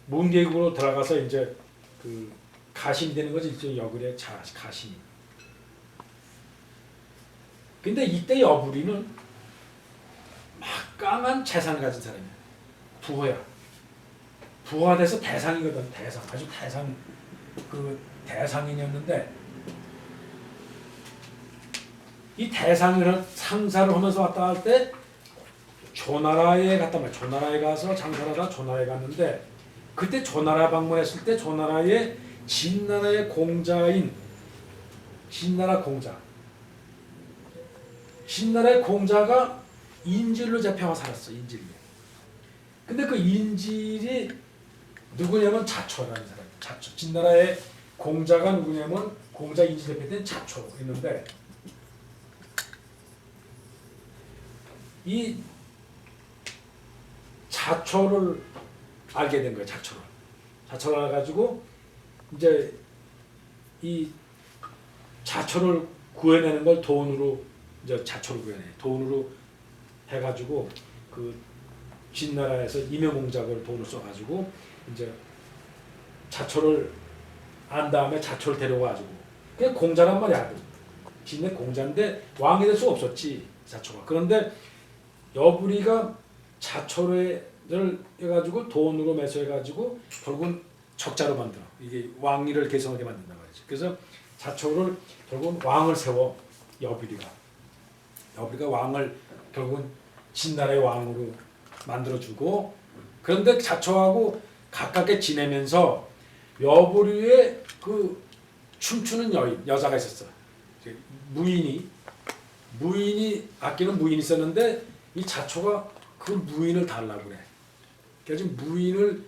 문계국으로 들어가서 이제 그 가심이 되는 거지. 일종의 여불의 가심이. 근데 이때 여불이는 막강한 재산을 가진 사람이야. 부호야. 부호가 돼서 대상이거든. 대상. 아주 대상 그 대상인이었는데 이 대상을 상사를 하면서 왔다 할 때 조나라에 갔단 말이야. 조나라에 가서 장사를 하다 조나라에 갔는데 그때 조나라 방문했을 때 조나라의 진나라의 공자인 진나라 공자 진나라의 공자가 인질로 잡혀가 살았어. 인질로. 근데 그 인질이 누구냐면 자초라는 사람. 자초. 진나라의 공자가 누구냐면 공자 인질 잡혔던 자초였는데 이 자초를 알게 된 거예요. 자초를 알아가지고 이제 이 자초를 구해내는 걸 돈으로 이제 자초를 구해내. 돈으로 해가지고 그 진나라에서 임명공작을 돈을 써가지고 이제 자초를 안 다음에 자초를 데려와가지고 그냥 공자란 말이야. 진내 공자인데 왕이 될 수 없었지 자초가. 그런데 여불이가 자초를 해가지고 돈으로 매수해가지고 결국은 적자로 만들어. 이게 왕위를 계승하게 만든단 말이지. 그래서 자초를 결국은 왕을 세워. 여불이가 왕을 결국은 진나라의 왕으로 만들어주고 그런데 자초하고 가깝게 지내면서 여불이의 그 춤추는 여자가 있었어. 무인이 아끼는 무인이 있었는데 이 자초가 그 무인을 달라고 그래. 그래서 무인을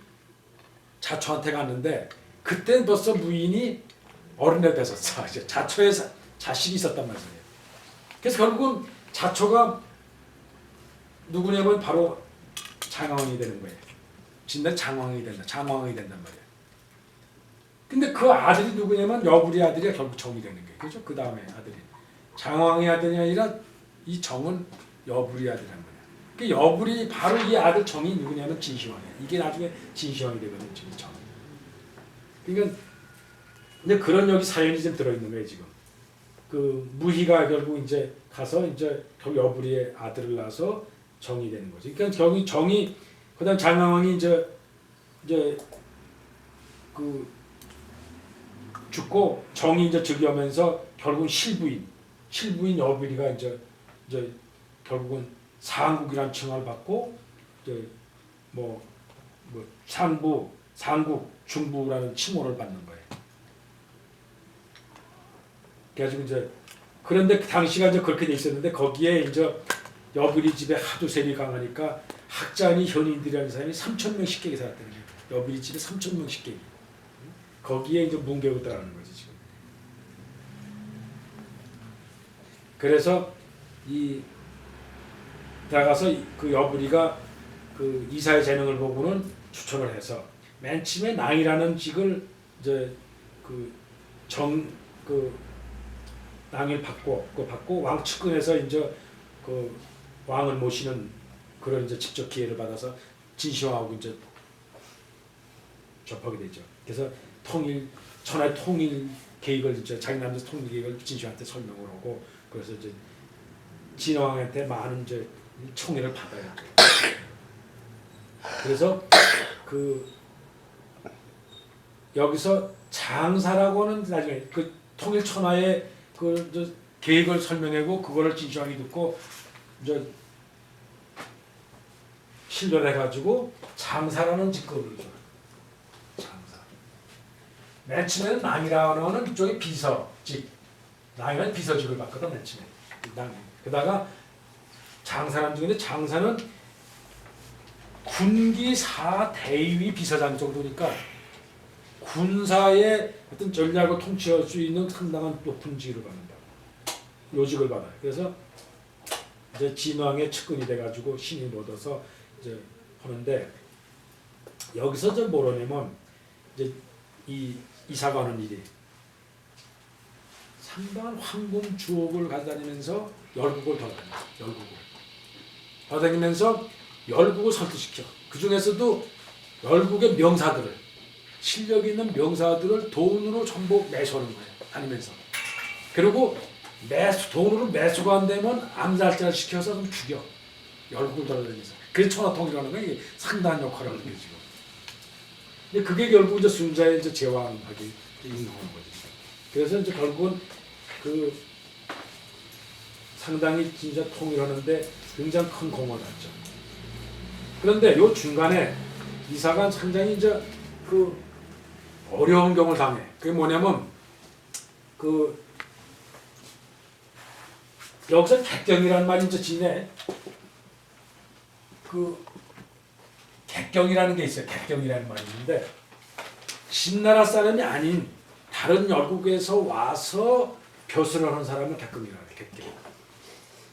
자초한테 갔는데 그때 벌써 무인이 어른이 됐었어. 이제 자초의 자식이 있었단 말이에요. 그래서 결국은 자초가 누구냐면 바로 장왕이 되는 거예요. 진짜 장왕이 된단 말이에요. 근데 그 아들이 누구냐면 여불이 아들이 결국 정이 되는 거예요. 그죠? 그 다음에 아들이 장왕의 아들이 아니라 이 정은 여불이 아들이란 말이에요. 그 여불이 바로 이 아들 정이 누구냐면 진시황이에요. 이게 나중에 진시황이 되거든요. 지금 정. 그러니까 근데 그런 여기 사연이 좀 들어있는 거예요. 지금 그 무희가 결국 이제 가서 이제 결국 여불이의 아들을 낳아서 정이 되는 거지. 그러니까 결국 정이 그다음 장왕이 이제 그 죽고 정이 이제 즉위하면서 결국은 실부인 여불이가 이제 결국은 상국이라는 칭号을 받고 이제 뭐 상부, 상국, 중부라는 칭호를 받는 거예요. 그래가지고 이제 그런데 그 당시가 이제 그렇게 돼 있었는데 거기에 이제 여불이 집에 하도 세력이 강하니까 학자니 현인들이라는 사람이 3,000명씩 깨게 살았다는 거예요. 여불이 집에 3,000명씩 깨게. 거기에 이제 문계고 따라하는 거지 지금. 그래서 이 들어가서 그 여불이가 그 이사의 재능을 보고는 추천을 해서 맨 처음에 낭이라는 직을 이제 그 낭을 받고 왕 측근에서 이제 그 왕을 모시는 그런 이제 직접 기회를 받아서 진시황하고 이제 접하게 되죠. 그래서 천하의 통일 계획을 이제 자기 나름대로 통일 계획을 진시황한테 설명을 하고 그래서 이제 진왕한테 많은 이제 총애를 받아요. 그래서 그 여기서 장사라고 하는 나중에 그 통일 천하의 그 계획을 설명하고 그거를 진시황이 듣고 이제 신뢰해가지고 장사라는 직급을 줘요. 장사. 맨 처음에는 낭이라고 하는 이쪽에 비서직. 낭이는 비서직을 받거든 맨 처음에. 낭. 그다가 장사라는 중인데 장사는 군기사 대위 비서장 정도니까 군사의 어떤 전략을 통치할 수 있는 상당한 높은 직을 받는다. 요직을 받아요. 그래서 이제 진왕의 측근이 돼가지고 신임을 얻어서 이제 하는데 여기서 좀 뭐라냐면 이제 이 이사가 하는 일이 상당한 황금 주옥을 가다니면서 열국을 돌아다니면서 열국을 설득시켜. 그 중에서도 열국의 명사들을 실력 있는 명사들을 돈으로 전부 매수하는 거예요. 다니면서. 그리고 돈으로 매수가 안 되면 암살자를 시켜서 좀 죽여. 열국을 돌아다니면서. 그래서 천하통일이라는 건 이게 상당한 역할을 하는 거죠. 근데 그게 결국 이제 순자의 이제 제왕하게 인정하는 거죠. 그래서 이제 결국은 그 상당히 진짜 통일하는데 굉장히 큰 공헌을 했죠. 그런데 요 중간에 이사가 상당히 이제 그 어려운 경우를 당해. 그게 뭐냐면 그 여기서 객경이라는 말이 이제 지네. 그 객경이라는 게 있어요. 객경이라는 말이 있는데 신나라 사람이 아닌 다른 열국에서 와서 벼슬을 하는 사람을 객경이라고 해요. 객경.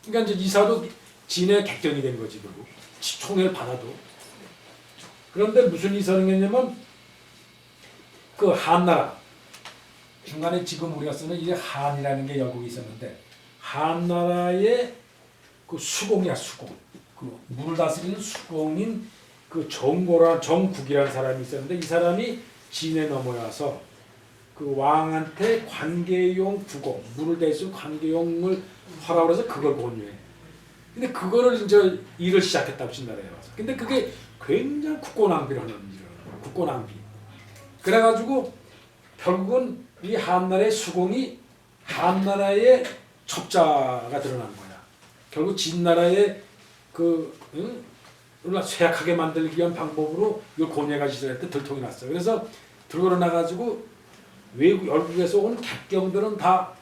그러니까 이제 이사도 진의 객경이 된 거지. 그리고 총애를 받아도. 그런데 무슨 이사를 했냐면 그 한나라 중간에 지금 우리가 쓰는 이 한이라는 게 열국이 있었는데 한나라의 그 수공이야 수공. 그 물을 다스리는 수공인 그 정국이라는 사람이 있었는데 이 사람이 진에 넘어와서 그 왕한테 관계용 부공 물을 대신 관계용을 하라고 해서 그걸 권유해. 근데 그거를 이제 일을 시작했다고 진나라에 와서. 근데 그게 굉장히 국고 낭비를 하는 일이에요. 국고 낭비. 그래가지고 결국은 이 한나라의 수공이 한나라의 첩자가 드러난 거야. 결국 진나라의 쇠약하게 만들기 위한 방법으로 이걸 고뇌가 시절했을 때 들통이 났어. 그래서 들고 나가지고 외국 열국에서 온 객경들은 다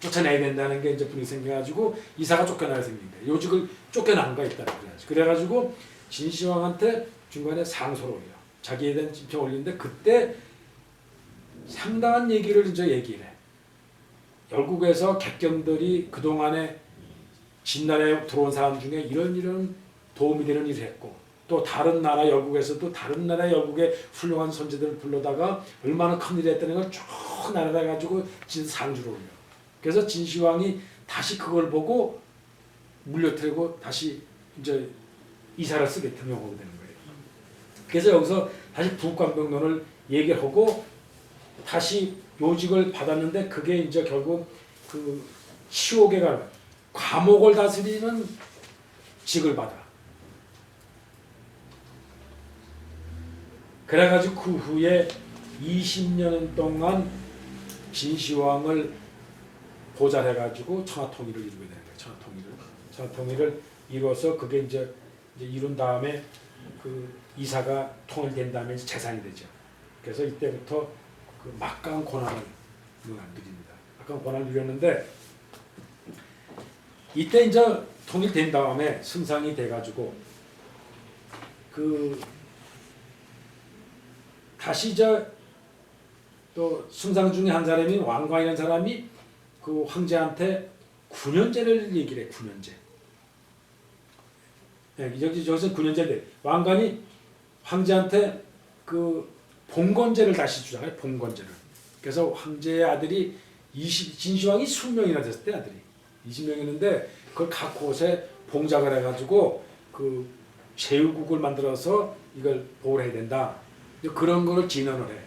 쫓아내야 된다는 게 이제 분위기 생겨가지고 이사가 쫓겨나게 생긴 거야. 요직을 쫓겨난 거 있다 그래가지고. 그래가지고 진시황한테 중간에 상소를 올려. 자기에 대한 진평을 올리는데 그때 상당한 얘기를 이제 얘기를 해. 열국에서 객경들이 그동안에 진나라에 들어온 사람 중에 이런 도움이 되는 일을 했고 또 다른 나라 열국에서도 다른 나라 열국의 훌륭한 선제들을 불러다가 얼마나 큰 일을 했다는 걸 쭉 나열해 가지고 진상주로 올려. 그래서 진시황이 다시 그걸 보고 물려트리고 다시 이제 이사를 쓰게 등용하게 되는 거예요. 그래서 여기서 다시 북광병론을 얘기하고 다시 요직을 받았는데 그게 이제 결국 그 치옥에 가는 감옥을 다스리는 직을 받아. 그래가지고 그 후에 20년 동안 진시황을 보살해가지고 천하통일을 이루게 되는 거예요. 천하통일을 이루어서 그게 이제 이룬 다음에 그 이사가 통일된 다음에 재산이 되죠. 그래서 이때부터 그 막강한 권한을 누립니다. 막강한 권한을 누렸는데 이때 이제 통일된 다음에 승상이 돼가지고 그 다시 또 승상 중에 한 사람인 왕관이라는 사람이 그 황제한테 9년제를 얘기를 해. 9년제. 네, 여기서 9년제인데 왕관이 황제한테 그 봉건제를 다시 주잖아요. 봉건제를. 그래서 황제의 아들이 진시황이 20명이나 됐을 때 아들이 20명이었는데 그걸 각 곳에 봉작을 해가지고 그 제후국을 만들어서 이걸 보호를 해야 된다. 그런 거를 진언을 해.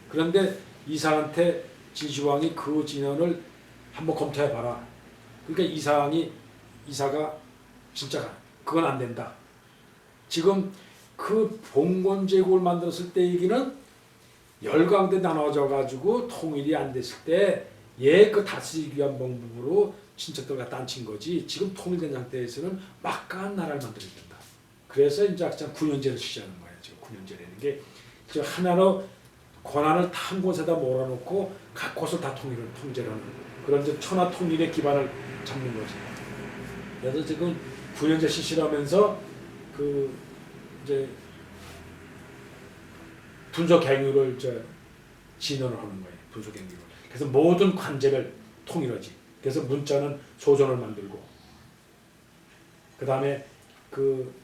그런데 이사한테 진시황이 그 진언을 한번 검토해봐라. 그러니까 이사가 진짜 그건 안 된다. 지금 그 봉건제국을 만들었을 때 얘기는 열강대 나눠져 가지고 통일이 안 됐을 때 그 다스리기 위한 방법으로 친척들 갖다 앉힌 거지. 지금 통일된 상태에서는 막강한 나라를 만들어야 된다. 그래서 이제 9년제를 취하는 거예요. 지금 9년제라는 게 하나로 권한을 다 한 곳에다 몰아놓고 각 곳을 다 통제를 하는 그런 이제 천하 통일의 기반을 잡는 거지. 그래서 지금 9년제 실시하면서 그 이제 분소갱유를 진언을 하는 거예요. 분소갱유를. 그래서 모든 관제를 통일하지. 그래서 문자는 소전을 만들고 그 다음에 그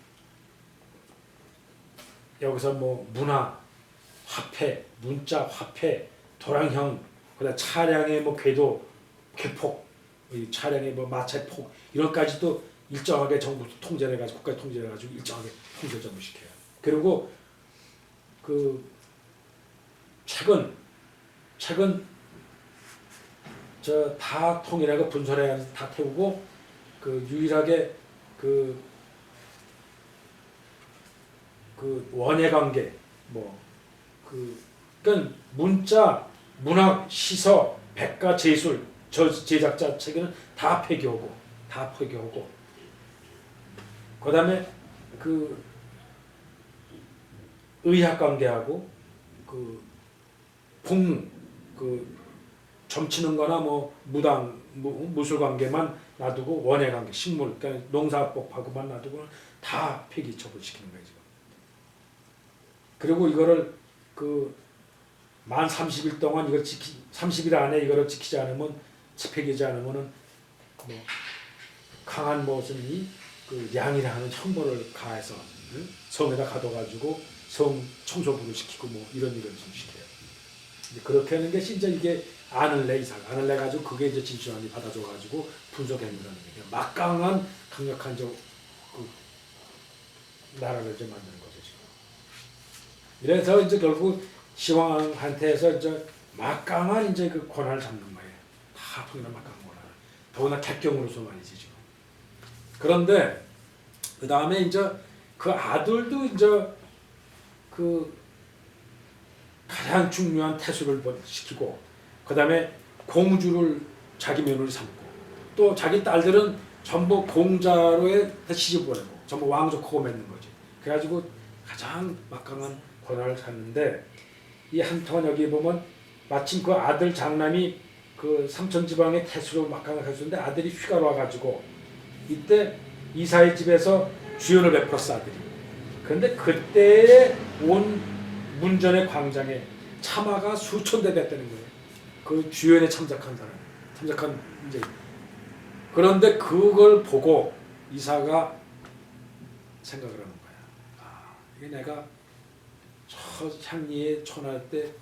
여기서 뭐 문화, 화폐, 문자, 화폐, 도량형, 그다음 차량의 뭐 궤도, 궤폭, 차량의 뭐 마차의 폭 이런까지도 일정하게 정부 통제를 해가지고 국가 통제를 해가지고 일정하게 통제를 전부 시켜요. 그리고 그 책은 저 다 통일하고 분설해서 다 태우고 그 유일하게 그 원예 관계 그러니까 문자, 문학, 시서, 백가, 제술 제작자 책에는 다 폐기하고 그다음에 그 의학 관계하고 그 풍 점치는 거나 뭐 무당 무술 관계만 놔두고 원예 관계 식물 그러니까 농사법하고만 놔두고 다 폐기 처분시키는 거예요. 그리고 이거를 만 30일 동안 이걸 30일 안에 이거를 지키지 않으면 폐기하지 않으면은 뭐 강한 무슨 양이라 하는 형벌을 가해서 성에다 가둬가지고 성 청소부를 시키고 뭐 이런 일을 좀 시켜요. 이제 그렇게 하는 게 진짜 이게 안을내 가지고 그게 이제 진시황이 받아줘가지고 분석해내는 게 막강한 강력한 나라를 이제 만드는 거죠 지금. 이래서 이제 결국 시황한테서 이제 막강한 이제 그 권한을 잡는 거예요. 다 통일한 막강한 권한을. 더구나 객경으로서 말이지 지금. 그런데 그 다음에 이제 그 아들도 이제 그 가장 중요한 태수를 시키고 그 다음에 공주를 자기 며느리 삼고 또 자기 딸들은 전부 공자로의 시집 보내고 전부 왕족하고 맺는 거지. 그래가지고 가장 막강한 권한을 갖는데 이 한턴 여기 보면 마침 그 아들 장남이 그 삼천지방의 태수로 막강한 태수인데 아들이 휴가로 와가지고 이때 이사의 집에서 주연을 베풀었어 아들이. 그런데 그때에 온 문전의 광장에 참화가 수천 대 됐다는 거예요. 그 주연에 참석한 이제 그런데 그걸 보고 이사가 생각을 하는 거야. 아, 이게 내가 저 향리에 천할 때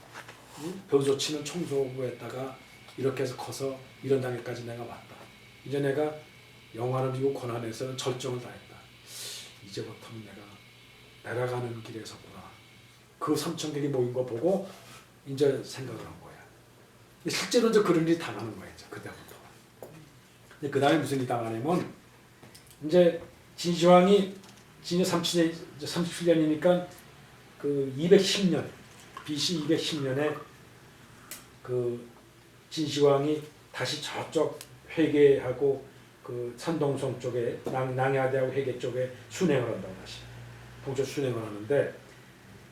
벼조치는 청소부에다가 이렇게 해서 커서 이런 단계까지 내가 왔다. 이제 내가 영화를 이고 권한에서는 절정을 다했다. 이제부터는 내가 날아가는 길에 섰구나. 그 3,000개이 모인 거 보고 이제 생각을 한 거야. 실제로 이제 그런 일이 당하는 거야. 이제 그때부터. 근데 그 다음에 무슨 일이 당하냐면 이제 진시황이 진시 37년이니까 그 210년 BC 210년에 그 진시황이 다시 저쪽 회계하고 그 산동성 쪽에 낭야대하고 회계 쪽에 순행을 한다고 다시 동쪽 순행을 하는데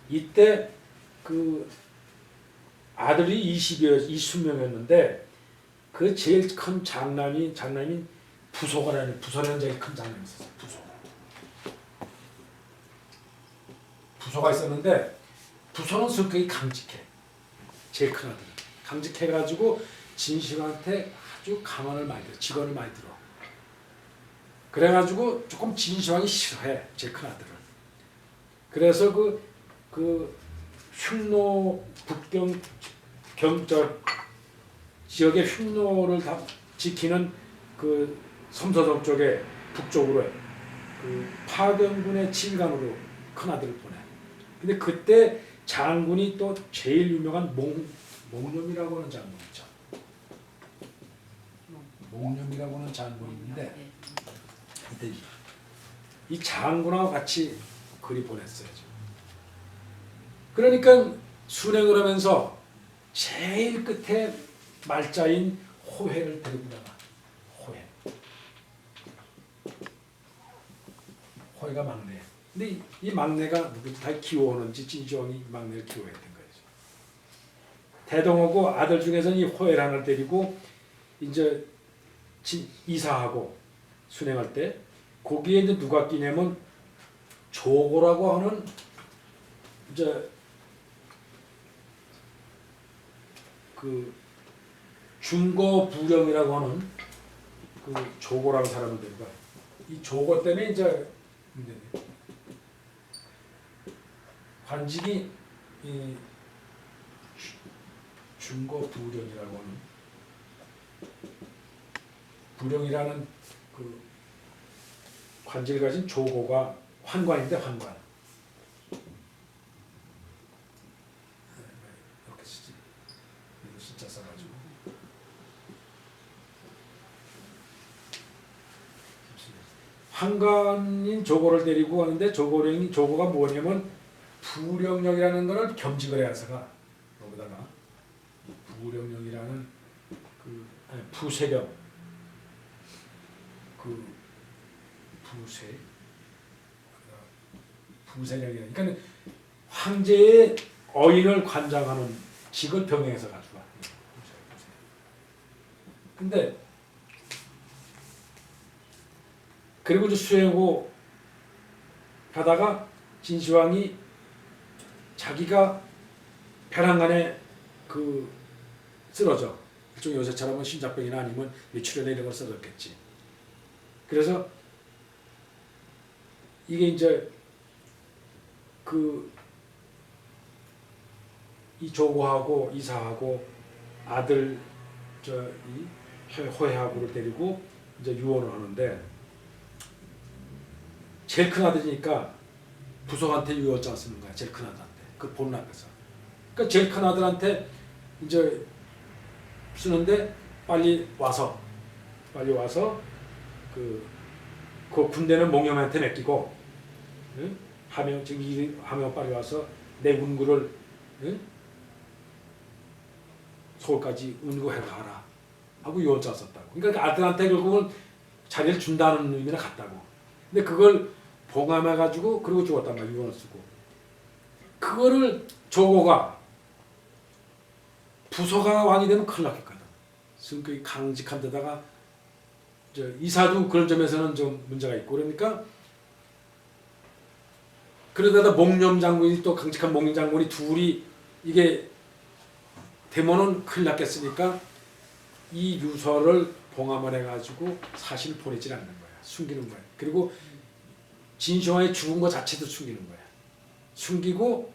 이때 그 아들이 20명이었는데 그 제일 큰 장남이 부소가라는 부소라는 제일 큰 장남이 있었어요. 부소가 있었는데 부소는 성격이 강직해. 제일 큰 아들 강직해가지고 진시황한테 아주 가만을 많이 들어, 직언을 많이 들어. 그래가지고 조금 진시황이 싫어해 제일 큰 아들을. 그래서 그 흉노 북경 지역의 흉노를 다 지키는 그 섬서동 쪽에 북쪽으로 그 파견군의 지휘관으로 큰 아들을 보내. 근데 그때 장군이 또 제일 유명한 몽룡이라고 하는 장군 있죠. 몽룡이라고 하는 장군이 있는데 이때 이 장군하고 같이 글이 보냈어요. 그러니까 순행을 하면서 제일 끝에 말자인 호해를 데리고 나가. 호해가 막내. 근데 이 막내가 누구지? 다 키워오는지 진시황이 막내를 키워했던 거예요. 대동하고 아들 중에서는 이 호해를 하나 데리고 이제 이사하고 순행할 때 거기에 이제 누가 끼냐면 조고라고 하는 이제 그 중고 부령이라고 하는 그 조고라는 사람을 데리고 이 조고 때문에 이제 관직이 이 중고 부령이라고 하는 부령이라는 그 관직을 가진 조고가 환관인데 환관. 진짜 써가지고. 환관인 조고를 데리고 가는데 조고가 뭐냐면 부령령이라는 거를 겸직을 해서가 여기다가 부령령이라는 부세령 부세령이라 그러니까 황제의 어인을 관장하는 직을 병행해서 가지고 와. 근데 그리고 이제 수행호 가다가 진시황이 자기가 벼랑간에 쓰러져. 일종 요새처럼 심장병이나 아니면 뇌출혈 이런 걸 쓰러졌겠지. 그래서 이게 이제 이 조고하고 이사하고 아들 이 호해하고를 데리고 이제 유언을 하는데 제일 큰 아들이니까 부속한테 유언장 쓰는 거야. 제일 큰 아들한테 그 보는 앞에서. 그러니까 제일 큰 아들한테 이제 쓰는데 빨리 와서 그 군대는 몽염한테 맡기고 응? 하명 빨리 와서 내 운구를 응? 서울까지 운구해 가라 하고 유언장 썼다고. 그러니까 아들한테 결국은 자리를 준다는 의미나 같다고. 근데 그걸 봉함해 가지고 그리고 죽었단 말이야. 유언을 쓰고. 그거를 조고가 부소가 왕이 되면 큰일 났겠거든. 성격이 강직한 데다가 이사도 그런 점에서는 좀 문제가 있고 그러니까 그러다가 몽념 장군이 또 강직한 몽념 장군이 둘이 이게 되면은 큰일 났겠으니까 이 유서를 봉함을 해가지고 사실 보내질 않는 거야. 숨기는 거야. 그리고 진시황이 죽은 것 자체도 숨기는 거야. 숨기고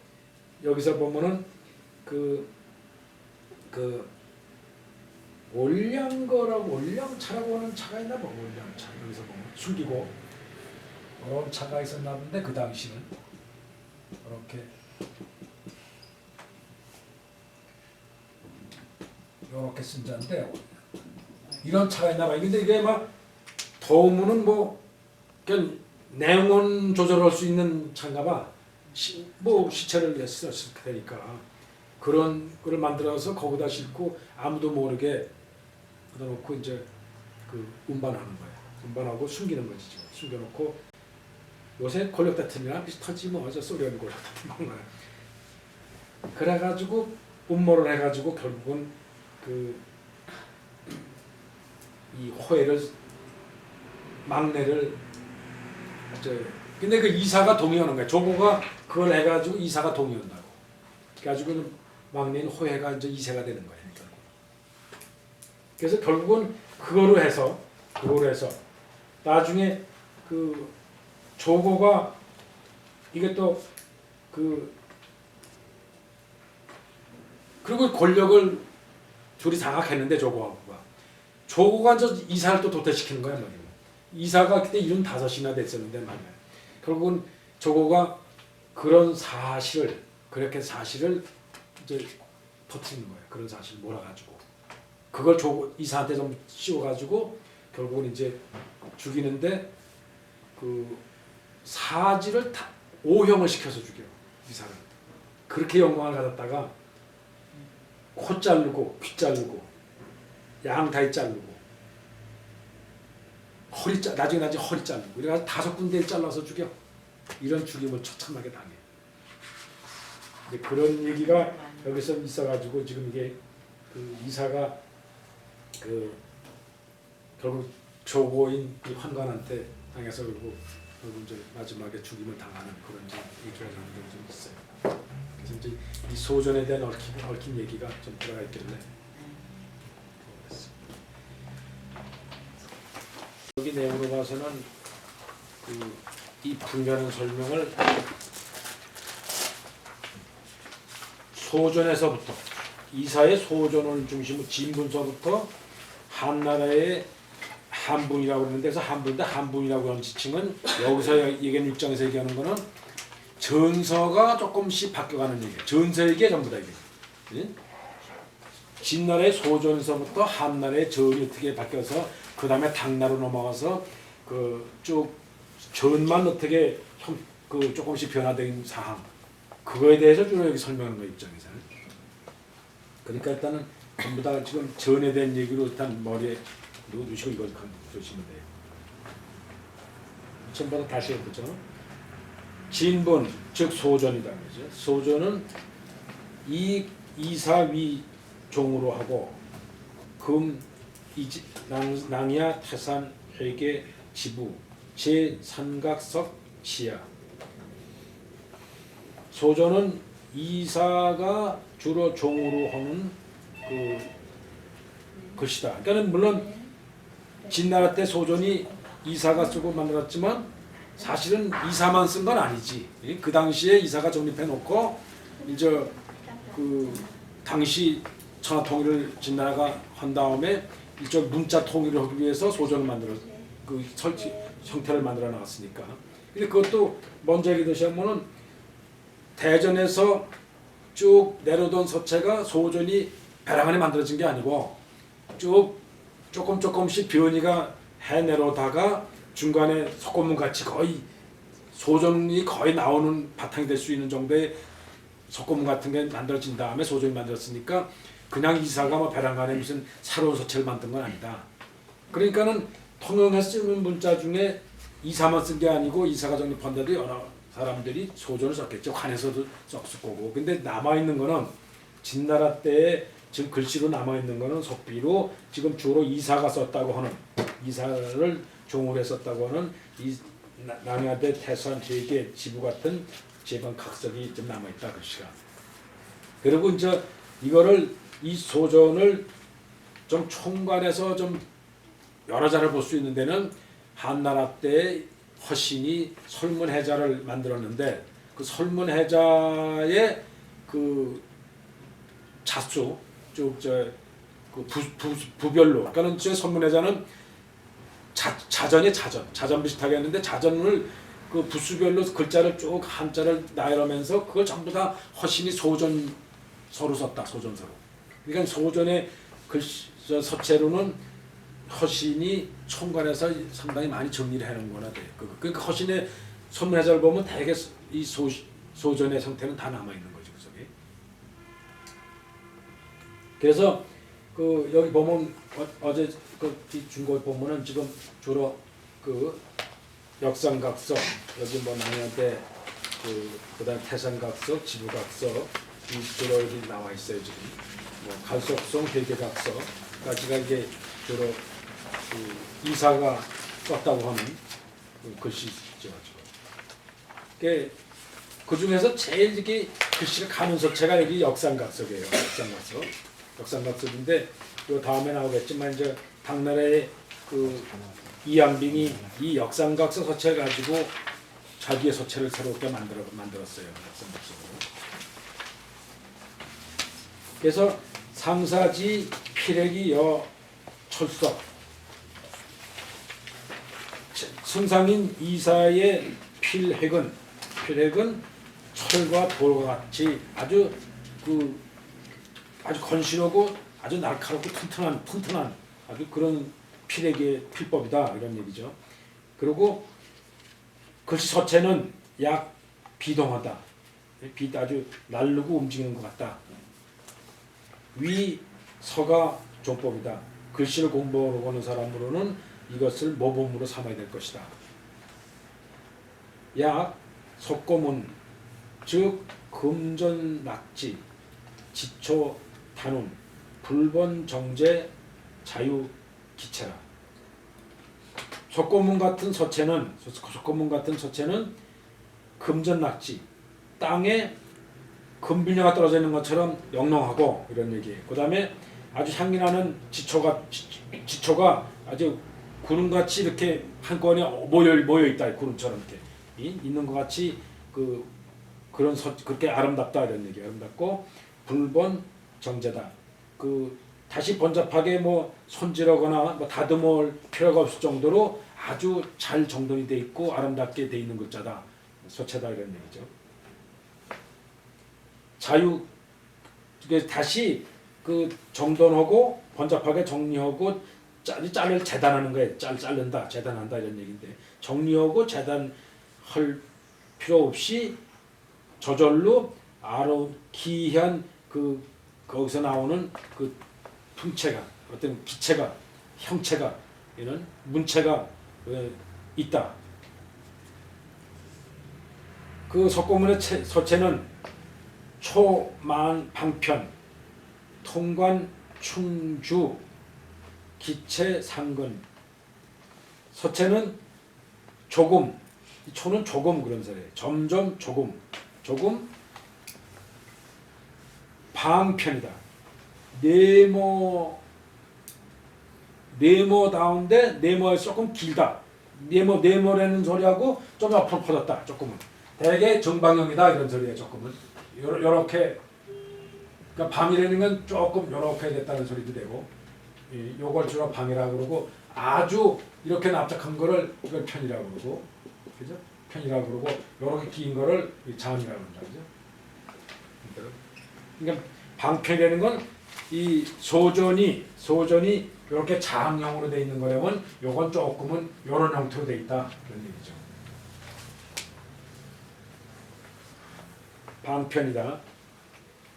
여기서 보면은 올량차라고 하는 차가 있나 봐. 올량차 여기서 보면 숨기고 차가 있었나 본데 그 당시는 이렇게 쓴 자인데 이런 차가 있나 봐. 근데 이게 막 더우면은 그냥 냉온 조절할 수 있는 차인가 봐. 시체를 했을 테니까 그런 거를 만들어서 거기다 싣고 아무도 모르게 넣어놓고 이제 운반하는 거야. 운반하고 숨기는 거지. 지금. 숨겨놓고 요새 권력 다툼이나 비슷하지 뭐. 저 소련 권력 다툼 거야. 그래가지고 음모를 해가지고 결국은 이 호해를 막내를 근데 그 이사가 동의하는 거야. 조고가 그걸 해가지고 이사가 동의한다고. 그래가지고 막내인 호해가 이제 이세가 되는 거야. 결국. 그래서 결국은 그거로 해서 나중에 조고가 이게 또 그리고 권력을 둘이 장악했는데 조고가 이제 이사를 또 도태시키는 거야. 말이야. 이사가 그때 75이나 됐었는데 말이야. 결국은 조고가 그런 사실을 이제 터뜨리는 거예요. 그런 사실 몰아가지고 그걸 이사한테 좀 씌워가지고 결국은 이제 죽이는데 사지를 오형을 시켜서 죽여. 이사를 그렇게 영광을 가졌다가 코 자르고 귀 자르고 양 다리 자르고 나중에 허리 자르고 그래가지고 5군데를 잘라서 죽여. 이런 죽임을 처참하게 당해. 근데 그런 얘기가 여기서 있어가지고 지금 이게 이사가 결국 조고인 이 환관한테 당해서 결국 이제 마지막에 죽임을 당하는 그런 얘기가 좀 있어요. 그래서 이제 이 소전에 대한 얽힌 얘기가 좀 들어가 있길래 여기 내용으로 봐서는 이 불가능 설명을 소전에서부터 이사의 소전을 중심으로 진분서부터 한나라의 한분이라고 그러는데 그래서 한분이라고 하는 지칭은 여기서 얘기하는 6장에서 얘기하는 거는 전서가 조금씩 바뀌어가는 얘기예요. 전서 얘기에 전부 다 이게. 진나라의 소전에서부터 한나라의 전이 어떻게 바뀌어서 그 다음에 당나라로 넘어가서 그 쭉 전만 어떻게 그 조금씩 변화된 사항 그거에 대해서 주로 여기 설명하는 거 입장에서는. 그러니까 일단은 전부 다 지금 전에 대한 얘기로 일단 머리에 놓으시고 이걸 보시면 돼요. 전부 다 다시 해보죠. 진본 즉 소전이다 그러죠. 소전은 이사위 종으로 하고 금 낭야 태산 회계 지부 제삼각석 시야. 소전은 이사가 주로 종으로 하는 그 것이다. 그러니까 물론 진나라 때 소전이 이사가 쓰고 만들었지만 사실은 이사만 쓴 건 아니지. 그 당시에 이사가 정립해 놓고 이제 그 당시 천하 통일을 진나라가 한 다음에 이쪽 문자 통일을 하기 위해서 소전을 만들어 그 설치 형태를 만들어 나갔으니까. 근데 그것도 먼저 얘기하자면은 대전에서 쭉 내려오던 서체가 소전이 벼랑 안에 만들어진 게 아니고 쭉 조금씩 변이가 해 내려오다가 중간에 석고문 같이 거의 소전이 거의 나오는 바탕이 될 수 있는 정도의 석고문 같은 게 만들어진 다음에 소전이 만들었으니까 그냥 이사가 뭐 벼랑 안에 무슨 새로운 서체를 만든 건 아니다. 그러니까는 통영에서 쓰는 문자 중에 이사만 쓴 게 아니고 이사가 정립한 데도 여러 사람들이 소전을 썼겠죠. 관에서도 썼을 거고. 근데 남아있는 거는 진나라 때에 지금 글씨로 남아있는 거는 석비로 지금 주로 이사가 썼다고 하는 이사를 종으로 했었다고 하는 이 낭야대 태산 회계 지부 같은 제방 각석이 좀 남아있다 글씨가. 그리고 이제 이거를 이 소전을 좀 총괄해서 좀 여러 자를 볼 수 있는 데는 한나라 때 허신이 설문해자를 만들었는데 그 설문해자의 그 자수 그 부별로 그러니까 저 설문해자는 자전이 자전 비슷하게 했는데 자전을 그 부수별로 글자를 쭉 한자를 나열하면서 그걸 전부 다 허신이 소전서로 썼다. 소전서로. 그러니까 소전의 글씨 서체로는 허신이 총괄해서 상당히 많이 정리를 해놓은 거나 돼요. 그러니까 허신의 설문해자를 보면 대개 이 소전의 형태는 다 남아있는 거죠. 그 속에. 그래서 그 여기 보면 어제 그 준 거 보면은 지금 주로 그 역삼각석 여기 뭐 낭야대 그다음 태산각석, 지부각석 이 주로 여기 나와 있어요. 지금 뭐 갈석성, 회계각석까지가 이게 주로 그 이사가 썼다고 하는 그 글씨죠. 그 중에서 제일 이렇게 글씨를 가는 서체가 여기 역삼각석이에요. 역삼각석인데 그 다음에 나오겠지만 이제 당나라의 그 이양빈이 이 역삼각석 서체를 가지고 자기의 서체를 새롭게 만들었어요. 역삼각석으로. 그래서 상사지 필액이 여 철석 승상인 이사의 필핵은 철과 돌과 같이 아주 건실하고 아주 날카롭고 튼튼한 아주 그런 필액의 필법이다 이런 얘기죠. 그리고 글씨 서체는 약 비동하다. 아주 날르고 움직이는 것 같다. 위 서가 종법이다. 글씨를 공부하러 가는 사람으로는 이것을 모범으로 삼아야 될 것이다. 약 석고문 즉 금전 낙지 지초 단운 불번 정제 자유 기체라. 석고문 같은 서체는 금전 낙지 땅에 금비녀가 떨어져 있는 것처럼 영롱하고 이런 얘기예요. 그 다음에 아주 향기 나는 지초가 아주 구름같이 이렇게 한꺼번에 모여 있다. 구름처럼 이렇게 있는 것 같이 그렇게 아름답다 이런 얘기. 아름답고 불번 정제다. 다시 번잡하게 뭐 손질하거나 뭐 다듬을 필요가 없을 정도로 아주 잘 정돈이 돼 있고 아름답게 돼 있는 글자다. 서체다 이런 얘기죠. 자유 다시 그 정돈하고 번잡하게 정리하고 짤을 재단하는 거예요. 자른다, 재단한다 이런 얘기인데 정리하고 재단할 필요 없이 저절로 기이한 거기서 나오는 그 풍체가 어떤 기체가 형체가 이런 문체가 있다. 그 석고문의 서체는 초만 방편 통관 충주 기체 상근 서체는 조금 초는 조금 그런 소리예요. 점점 조금 방편이다. 네모다운데 네모에 조금 길다. 네모라는 소리하고 좀 앞으로 퍼졌다. 조금은 대개 정방형이다 이런 소리예요. 조금은 요렇게 그러니까 방이라는 건 조금 요렇게 됐다는 소리도 되고 요걸 주로 방이라고 그러고 아주 이렇게 납작한 거를 이걸 편이라고 그러고 그죠? 편이라고 그러고 요렇게 긴 거를 장이라고 그런다. 그죠? 그러니까 방편이라는 건 이 소전이 이렇게 장형으로 돼 있는 거라면 요건 조금은 요런 형태로 돼 있다 그런 얘기죠. 방편이다.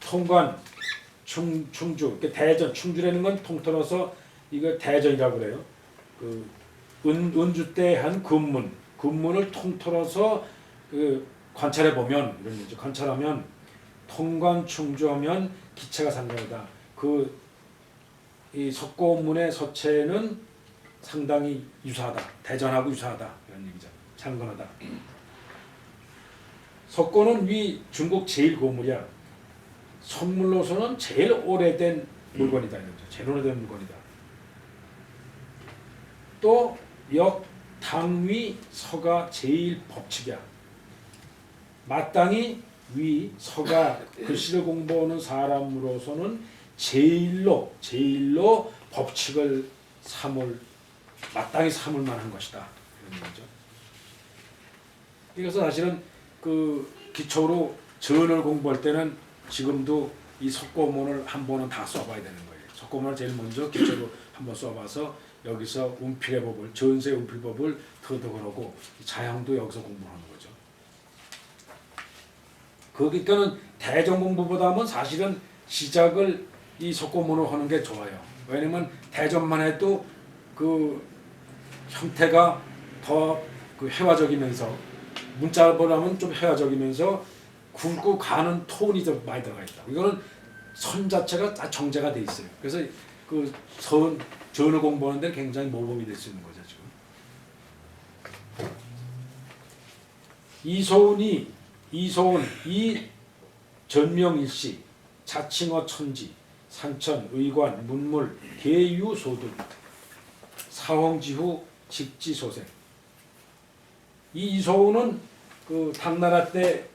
통관 충주 대전 충주라는 건 통틀어서 이거 대전이라고 그래요. 그 은주 때 한 근문을 통틀어서 그 관찰해 보면 이런 얘기죠. 관찰하면 통관 충주하면 기체가 상당하다. 이 석고문의 서체는 상당히 유사하다. 대전하고 유사하다. 이런 얘기죠. 상근하다. 석고는 위 중국 제일 고물이야. 선물로서는 제일 오래된 물건이다. 이거죠. 제일 오래된 물건이다. 또 역당위 서가 제일 법칙이야. 마땅히 위 서가 글씨를 공부하는 사람으로서는 제일로 법칙을 마땅히 삼을 만한 것이다. 이런 얘기죠. 그래서 사실은 그 기초로 전을 공부할 때는 지금도 이 석고문을 한 번은 다 써봐야 되는 거예요. 석고문을 제일 먼저 기초로 한번 써봐서 여기서 운필의 법을 전세 운필법을 터득하고 자형도 여기서 공부하는 거죠. 그러니까는 대전 공부보다는 사실은 시작을 이 석고문을 하는 게 좋아요. 왜냐면 대전만 해도 그 형태가 더 그 회화적이면서 문자보다는 좀 회화적이면서 굵고 가는 톤이 좀 많이 들어가 있다. 이거는 선 자체가 다 정제가 돼 있어요. 그래서 그 전을 공부하는 데 굉장히 모범이 될 수 있는 거죠 지금. 이소은 이 전명일시 자칭어 천지 산천 의관 문물 계유소득 사홍지후 직지소생 이 이소은은 그 당나라 때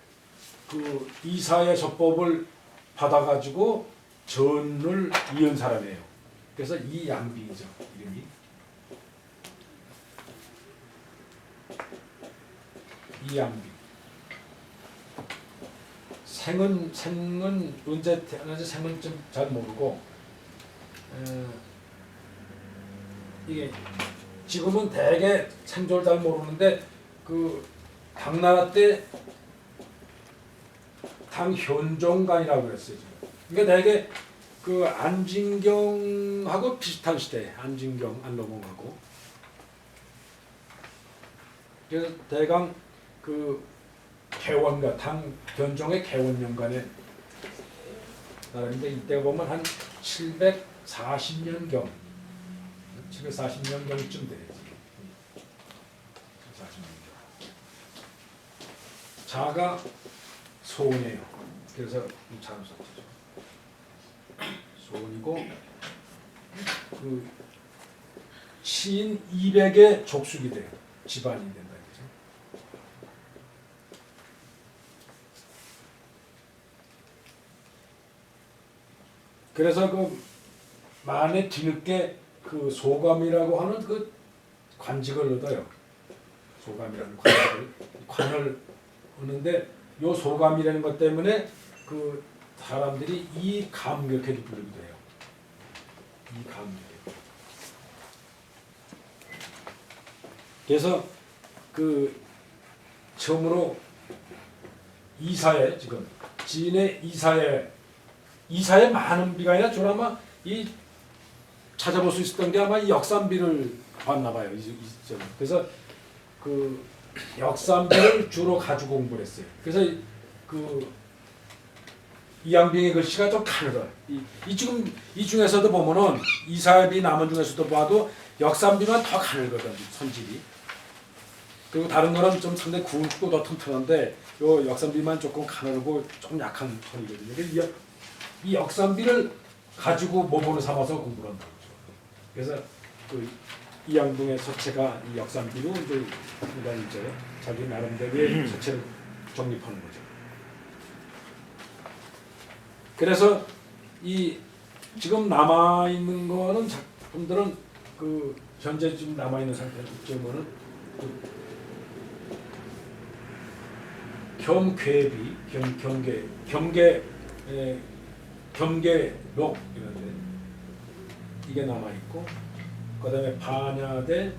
그 이사의 서법을 받아가지고 전을 이은 사람이에요. 그래서 이양비죠 이름이. 이양비. 생은 언제 태어난지 생은 좀 잘 모르고 이게 지금은 대개 생조를 잘 모르는데 그 당나라 때 당현종간이라고 그랬어요. 그러니까 대개 그 안진경하고 비슷한 시대, 안진경, 안로봉하고. 그래서 대강 그 개원가 당현종의 개원년간에 나라인데 이때 보면 한 740년경, 740년경쯤 돼요. 740년경. 자가 소원이에요. 그래서 참 썼죠. 소원이고 그 시인 200의 족속이 돼요. 집안이 된다. 그래서 그 만에 뒤늦게 그 소감이라고 하는 그 관직을 얻어요. 소감이라는 관을 얻는데 요 소감이라는 것 때문에 그 사람들이 이감 이렇게 부르기도 해요. 이감비. 그래서 그 처음으로 이사에 지금 진의 이사에 많은 비가 아니라 주로 아마 이 찾아볼 수 있었던 게 아마 이 역삼비를 봤나 봐요. 그래서 그 역삼비를 주로 가지고 공부를 했어요. 그래서 그 이양빙의 글씨가 좀 가늘어. 이 지금 이 중에서도 보면은 이사비 남은 중에서도 봐도 역삼비만 더 가늘거든 선질이. 그리고 다른 거는 좀 상당히 굵고 더 튼튼한데 요 역삼비만 조금 가늘고 좀 약한 편이거든요. 그래서 이 역삼비를 가지고 모본을 삼아서 공부를 한다고. 그래서 그 이양봉의 서체가 이 역삼비로 이제 자기 나름대로의 서체를 정립하는 거죠. 그래서 이 지금 남아 있는 거는 작품들은 그 현재 지금 남아 있는 상태는 경괴비, 경계록 이런데 이게 남아 있고, 그다음에 반야대라는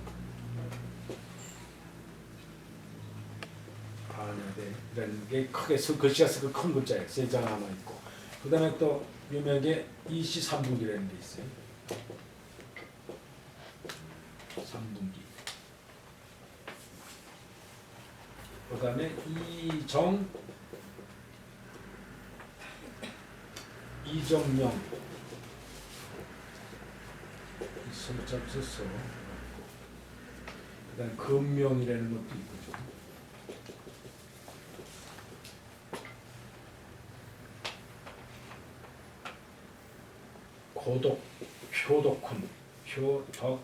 게 크게 글씨가 쓰고 큰 글자예요. 세 장 남아 있고, 그다음에 또 유명하게 이시 삼분기라는 게 있어요. 삼분기. 그다음에 이정명 손잡 써서 그다음 금명이라는 것도 있고 고독 효독훈 효덕훈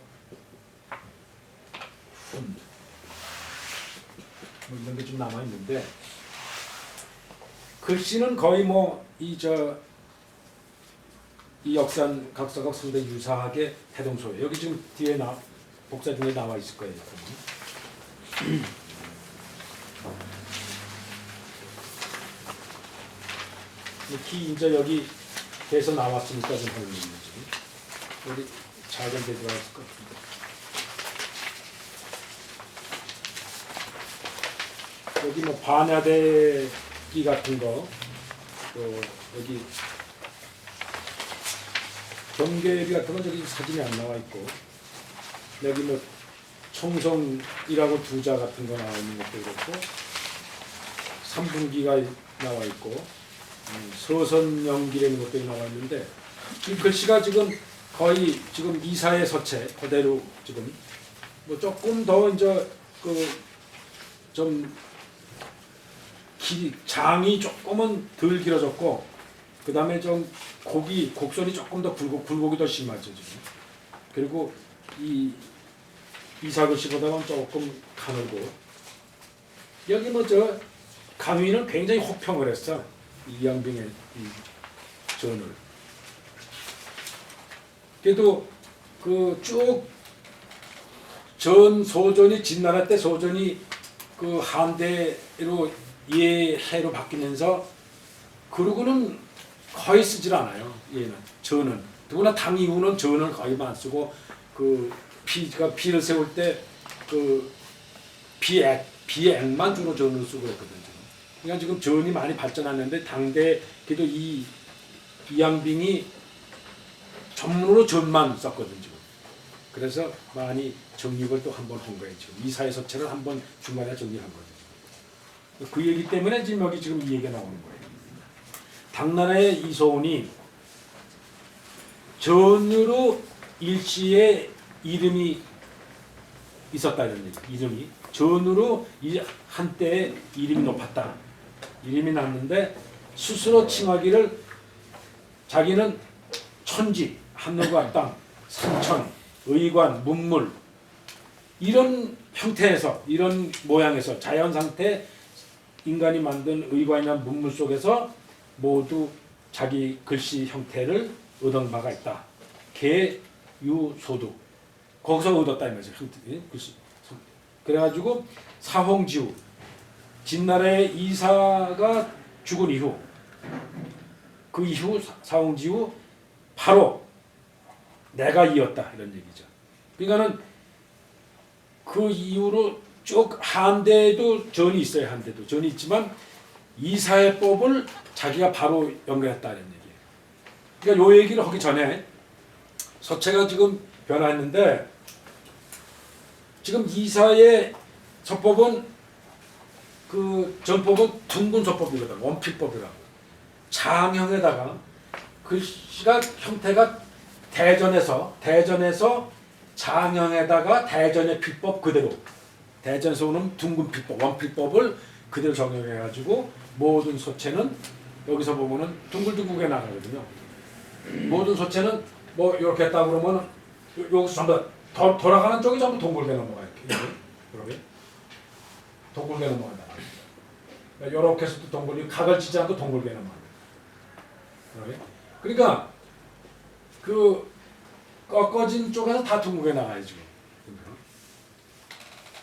뭐 이런 게 좀 남아 있는데 글씨는 거의 뭐 이 역산 각서각 상대 유사하게 태동소예요. 여기 지금 뒤에 복사 중에 나와 있을 거예요. 기 이제 여기 돼서 나왔으니까 좀 하는 거지. 여기 작은 데 들어갔을 것 같은데. 여기 뭐 반야대기 같은 거, 또 여기 경계비 같은 건 저기 사진이 안 나와 있고, 여기 뭐 총성이라고 두자 같은 거 나와 있는 것도 그렇고, 삼분기가 나와 있고, 서선연기라는 것들이 나와 있는데, 이 글씨가 지금 거의 지금 이사의 서체 그대로 지금 뭐 조금 더 이제 좀 장이 조금은 덜 길어졌고, 그 다음에 좀 곡선이 조금 더 굴곡이 더 심하죠 지금. 그리고 이 이사글씨보다는 조금 가늘고, 여기 뭐 강위는 굉장히 혹평을 했어. 이양빙의 이 전을. 그래도 그 쭉 소전이 진나라 때 소전이 그 한대로 예해로 바뀌면서 그러고는 거의 쓰질 않아요. 얘는 전은. 더구나 당 이후는 전을 거의 안 쓰고 그 피를 세울 때 그 비액만 주로 전을 쓰고 그랬거든요. 그러니까 지금 전이 많이 발전했는데 당대 그래도 이양빙이 전문으로 전만 썼거든요. 지금. 그래서 많이 정립을 또 한 번 한 거예요. 지금 이사의 서체를 한 번 중간에 정리한 거죠. 그 얘기 때문에 지금 여기 지금 이 얘기가 나오는 거예요. 당나라의 이소운이 전으로 일시에 이름이 있었다는 얘기. 이름이 전으로 한때 이름이 높았다. 이름이 났는데 스스로 칭하기를 자기는 천지, 하늘과 땅, 산천, 의관, 문물 이런 형태에서 이런 모양에서 자연 상태 인간이 만든 의관이나 문물 속에서 모두 자기 글씨 형태를 얻은 바가 있다. 개, 유, 소득 거기서 얻었다 이 말이죠. 글씨. 그래가지고 사홍지후 진나라의 이사가 죽은 이후 그 이후 사홍지후 바로 내가 이었다 이런 얘기죠. 그러니까는 그 이후로 쭉 한대도 전이 있어요. 한대도 전이 있지만 이사회법을 자기가 바로 연결했다 이런 얘기예요. 그러니까 요 얘기를 하기 전에 서체가 지금 변화했는데 지금 이사의 서법은 그 전법은 둥근 서법이거든. 원필법이라고. 장형에다가 글씨가 형태가 대전에서 장형에다가 대전의 필법 그대로 대전에서 오는 둥근 필법 원필법을 그대로 적용해가지고 모든 서체는 여기서 보면은 둥글둥글게 나가거든요. 모든 서체는 뭐 이렇게 했다 그러면 여기서 전부 돌아가는 쪽이 전부 동글게 넘어가요. 이렇게 동글게 넘어간다. 이렇게 해서도 동글이 각을 치지 않고 동글게 넘어간다. 그러니까 그 꺾어진 쪽에서 다 둥글게 나가요 지금.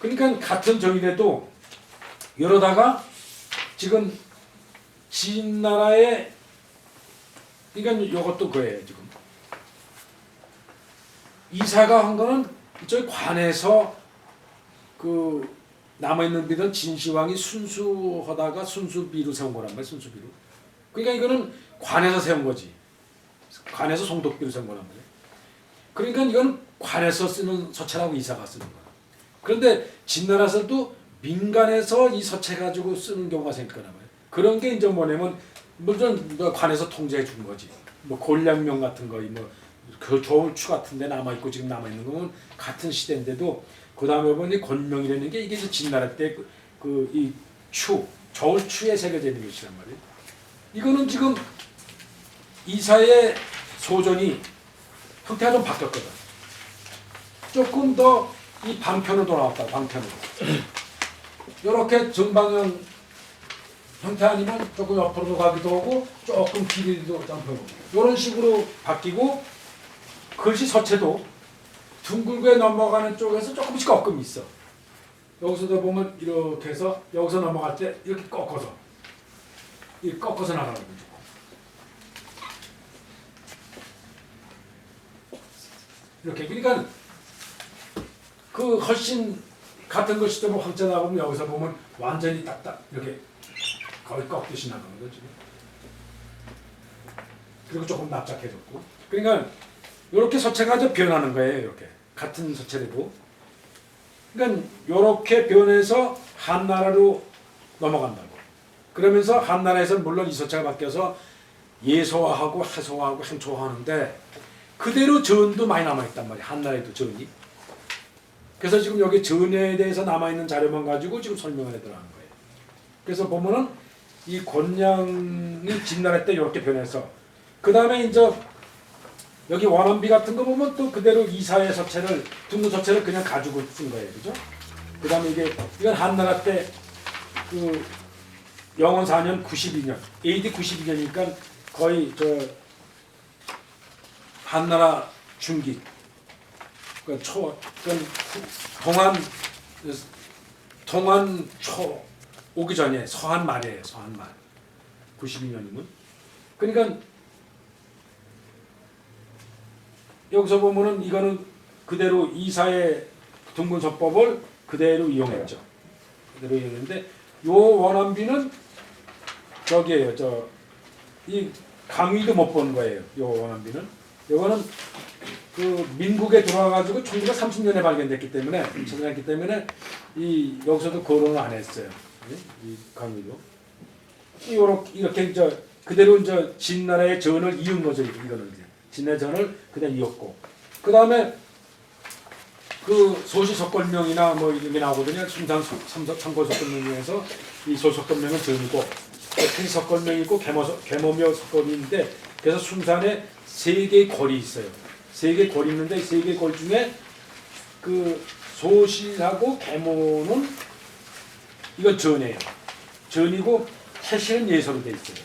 그러니까 같은 정의라도 이러다가 지금 진나라의 그러니까 이것도 그래요 지금. 이사가 한 거는 저기 관에서 그 남아있는 비던 진시황이 순수하다가 순수비로 세운 거란 말이에요. 순수비로. 그러니까 이거는 관에서 세운 거지. 관에서 송독비로 세운 거란 말이에요. 그러니까 이건 관에서 쓰는 서체라고 이사가 쓰는 거야. 그런데 진나라에서도 민간에서 이 서체 가지고 쓰는 경우가 생길 거란 말이에요. 그런 게 이제 뭐냐면 물론 관에서 통제해 준 거지. 뭐 곤량명 같은 거, 그 저울추 같은데 남아 있고 지금 남아 있는 거는 같은 시대인데도 그 다음에 보니 곤명이라는 게 이게 진나라 때 그 이 저울추에 새겨져 있는 것이란 말이에요. 이거는 지금 이사의 소전이 형태가 좀 바뀌었거든. 조금 더 이 방편으로 돌아왔다. 방편으로. 이렇게 전방형 형태 아니면 조금 옆으로 가기도 하고 조금 길이도 점프하고 이런 식으로 바뀌고 글씨 서체도 둥글게 넘어가는 쪽에서 조금씩 꺾음이 있어. 여기서도 보면 이렇게 해서 여기서 넘어갈 때 이렇게 꺾어서 이렇게 꺾어서 나가는 거죠. 이렇게 그러니까 그 훨씬 같은 것이 뭐 황자 나오면 여기서 보면 완전히 딱딱 이렇게 거의 꺾듯이 나가는 거죠. 그리고 조금 납작해졌고. 그러니까 이렇게 서체가 좀 변하는 거예요. 이렇게 같은 서체라도. 그러니까 이렇게 변해서 한나라로 넘어간다고. 그러면서 한나라에서 물론 이 서체가 바뀌어서 예소화하고 하소화하고 행초화하는데 그대로 전도 많이 남아있단 말이에요. 한나라에도 전이. 그래서 지금 여기 전에 대해서 남아있는 자료만 가지고 지금 설명을 해 들어가는 거예요. 그래서 보면은 이 곤양이 진나라 때 이렇게 변해서 그 다음에 이제 여기 원원비 같은 거 보면 또 그대로 이사의 서체를 둥근 서체를 그냥 가지고 쓴 거예요, 그죠? 그 다음에 이건 한나라 때 그 영원 4년 92년 AD 92년이니까 거의 저 한나라 중기 그 동안 초 오기 전에 서한 말이에요. 서한 말 92년이면 그러니까 여기서 보면은 이거는 그대로 이사의 둥근 서법을 그대로 이용했죠. 그대로 이용했는데 요 원원비는 저기에요. 이 강의도 못 본 거예요. 요 원원비는 요거는 그 민국에 들어와가지고 1930년에 발견됐기 때문에 찾아냈기 때문에 이 여기서도 거론을 안 했어요. 이 강의도 이렇게 이제 그대로 이제 진나라의 전을 이은 거죠. 이거는 이제 진나라 전을 그냥 이었고 그 다음에 그 소시석권명이나 뭐 이게 나오거든요. 순상 참고석권명에서 이 소석권명은 전이고 특석권명이 있고 계모묘 석권인데 그래서 순산에 세 개의 골이 있어요. 세 개의 골이 있는데 세 개의 골 중에 그 소실하고 계모는 이건 전이에요. 전이고 태실은 예서로 돼 있어요.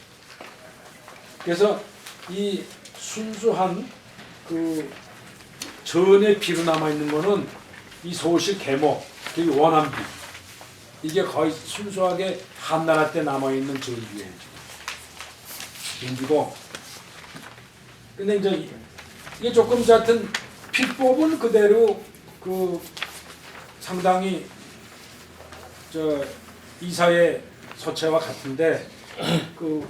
그래서 이 순수한 그 전에 비로 남아 있는 거는 이 소실 계모, 그 원한비 이게 거의 순수하게 한나라 때 남아 있는 전비예요. 전비고 근데 이제 이게 조금 같은 필법은 그대로 그 상당히 저 이사의 서체와 같은데 그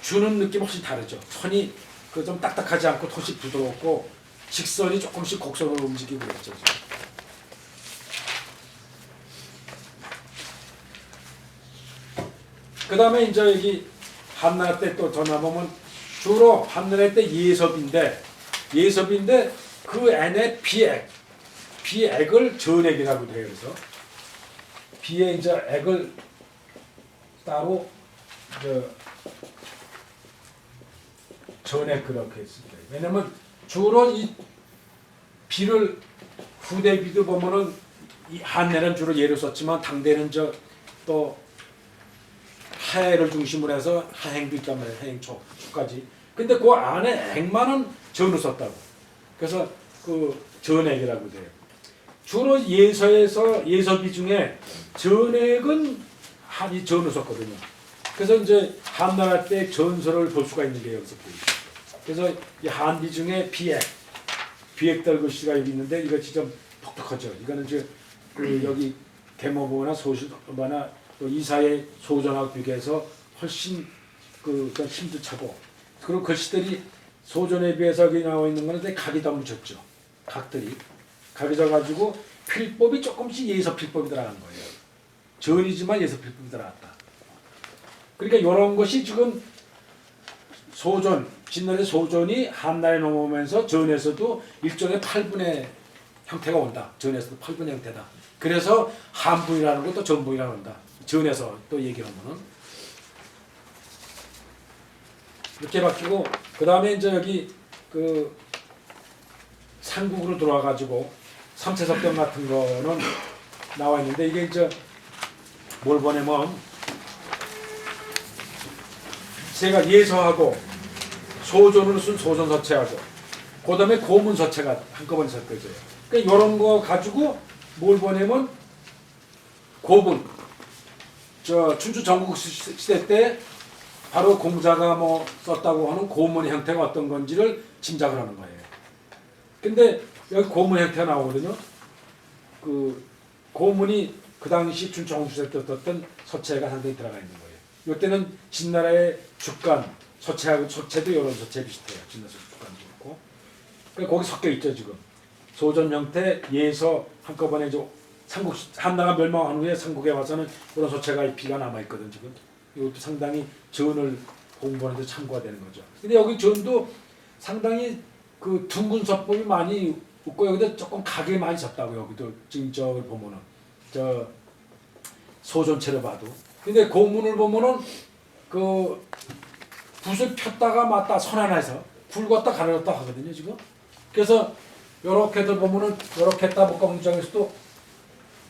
주는 느낌 훨씬 다르죠. 선이 그 좀 딱딱하지 않고 톳이 부드럽고 직선이 조금씩 곡선으로 움직이고 그랬죠. 그 다음에 이제 여기 한나라 때 또 전화보면 주로 한나라 때 예섭인데 그 안에 비액을 전액이라고 돼요. 그래서 비에 이제 액을 따로 전액 그렇게 했습니다. 왜냐면 주로 이 비를 후대 비도 보면은 이 한내는 주로 예를 썼지만 당대는 또 하해를 중심으로 해서 하행도 있단 말이에요. 하행초까지. 근데 그 안에 액만은 전을 썼다고. 그래서 그 전액이라고 돼요. 주로 예서비 중에 전액은 한이 전을 썼거든요. 그래서 이제 한나라 때 전설을 볼 수가 있는 게 여기서 보이죠. 그래서 이 한비 중에 비액달 글씨가 여기 있는데 이것이 좀 독특하죠. 이거는 이제 그 여기 계모보나 소시보나 또 이사의 소전하고 비교해서 훨씬 좀 힘도 차고 그리고 글씨들이 소전에 비해서 여기 나와 있는 거는 각이 더 묻혔죠. 각들이 각이 져가지고 필법이 조금씩 예서 필법이 들어간 거예요. 전이지만 예서 필법이 들어갔다. 그러니까 이런 것이 지금 진날의 소전이 한나라에 넘어오면서 전에서도 일종의 8분의 형태가 온다. 전에서도 8분의 형태다. 그래서 한분이라는 것도 전분이라고 한다. 전에서 또 얘기하면은 이렇게 바뀌고 그 다음에 이제 여기 그 삼국으로 들어와가지고 삼체섭경 같은 거는 나와 있는데 이게 이제 뭘 보냐면 제가 예서하고 소전으로 쓴 소전서체하고 그 다음에 고문서체가 한꺼번에 섞여져요. 그러니까 이런 거 가지고 뭘 보냐면 고문 춘추 전국 시대 때 바로 공자가 뭐 썼다고 하는 고문의 형태가 어떤 건지를 짐작을 하는 거예요. 근데 여기 고문 형태가 나오거든요. 그 고문이 그 당시 춘추 전국 시대 때 썼던 서체가 상당히 들어가 있는 거예요. 이때는 진나라의 주간 서체하고 서체도 이런 서체 비슷해요. 진나라 주간도 그렇고. 그러니까 거기 섞여 있죠 지금. 소전 형태 예서 한꺼번에 한나라가 멸망한 후에 삼국에 와서는 이런 서체가 비가 남아 있거든 지금. 이것도 상당히 전을 공부하는 데 참고가 되는 거죠. 근데 여기 전도 상당히 그 둥근 서법이 많이 있고 여기도 조금 각이 많이 졌다고 여기도 지금 저걸 보면은 소전체를 봐도. 근데 고문을 보면은 그 붓을 폈다가 맞다 선안해서 굵었다 가늘었다 하거든요 지금. 그래서 요렇게들 보면은 요렇게 했다 볼까 문장에서도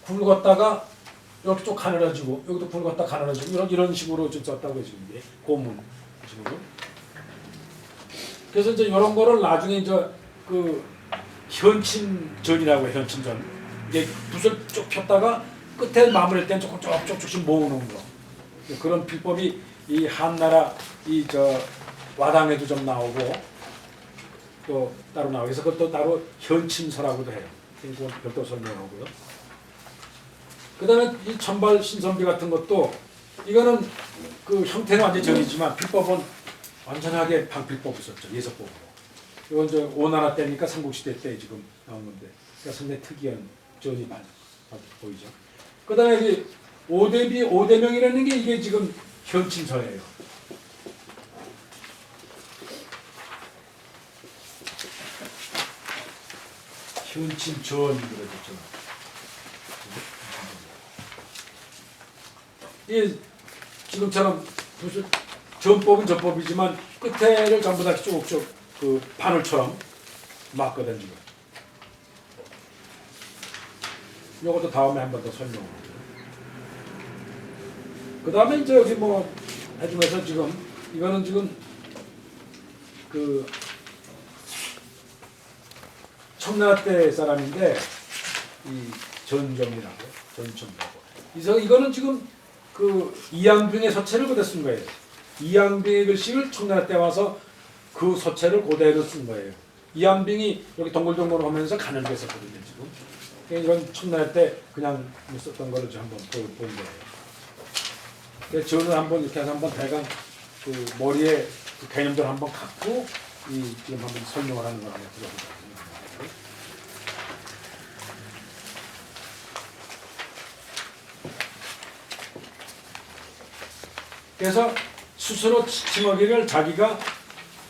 굵었다가 이렇게 좀 가늘어지고 여기도 굵었다 가늘어지고 이런 식으로 좀 썼다고 지금 이게 고문 식으로. 그래서 이제 이런 거를 나중에 이제 그 현침전이라고 해요. 현침전. 이게 붓을 쭉 폈다가 끝에 마무리할 때는 조금 쭉쭉씩 모으는 거. 그런 필법이 이 한나라 와당에도 좀 나오고 또 따로 나오고 그래서 그것도 따로 현침서라고도 해요. 그건 별도 설명하고요. 그 다음에 이 천발 신선비 같은 것도 이거는 그 형태는 완전히 전이지만 필법은 완전하게 방필법을 썼죠. 예서법으로. 이건 저 오나라 때니까 삼국시대 때 지금 나온 건데 그러니까 상당히 특이한 전이 보이죠. 그 다음에 오대명이라는 게 이게 지금 현침서예요. 현침전 그러죠. 이 지금처럼 무슨 전법은 전법이지만 끝에를 전부 다 쭉쭉 그 바늘처럼 막거든 지금. 이것도 다음에 한 번 더 설명할게요. 그 다음에 이제 여기 뭐 해주면서 지금 이거는 지금 그 청나라 때 사람인데 이 전점이라고 전점이라고. 이거는 지금 그 이양병의 서체를 그대 쓴 거예요. 이양병의 글씨를 청나라 때 와서 그 서체를 그대로 쓴 거예요. 이항빙이 여기 동글동글하면서 가늘게 썼거든요. 지금 이건 첫날 때 그냥 썼던 거를 좀 한번 본 거예요. 그래서 저는 한번 이렇게 해서 한번 대강 그 머리에 그 개념들 한번 갖고 지금 한번 설명을 하는 걸 한번 들어보자. 그래서 스스로 지먹이를 자기가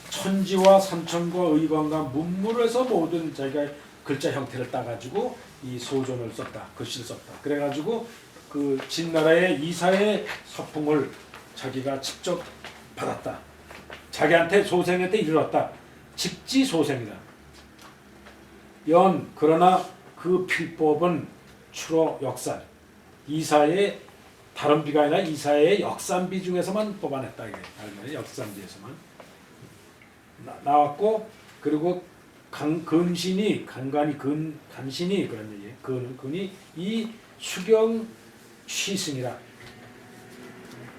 천지와 삼천과 의관과 문물에서 모든 자기가 글자 형태를 따가지고 이 소존을 썼다, 글씨를 썼다. 그래가지고 그 진나라의 이사의 서풍을 자기가 직접 받았다. 자기한테 소생한테 이르렀다. 직지소생이다. 그러나 그 필법은 주로 역산. 이사의 다른 비가 아니라 이사의 역산비 중에서만 뽑아냈다. 이게 역산비에서만 나왔고, 그리고 간신이 그런 얘기예요. 근이 이 수경 쉬승이라.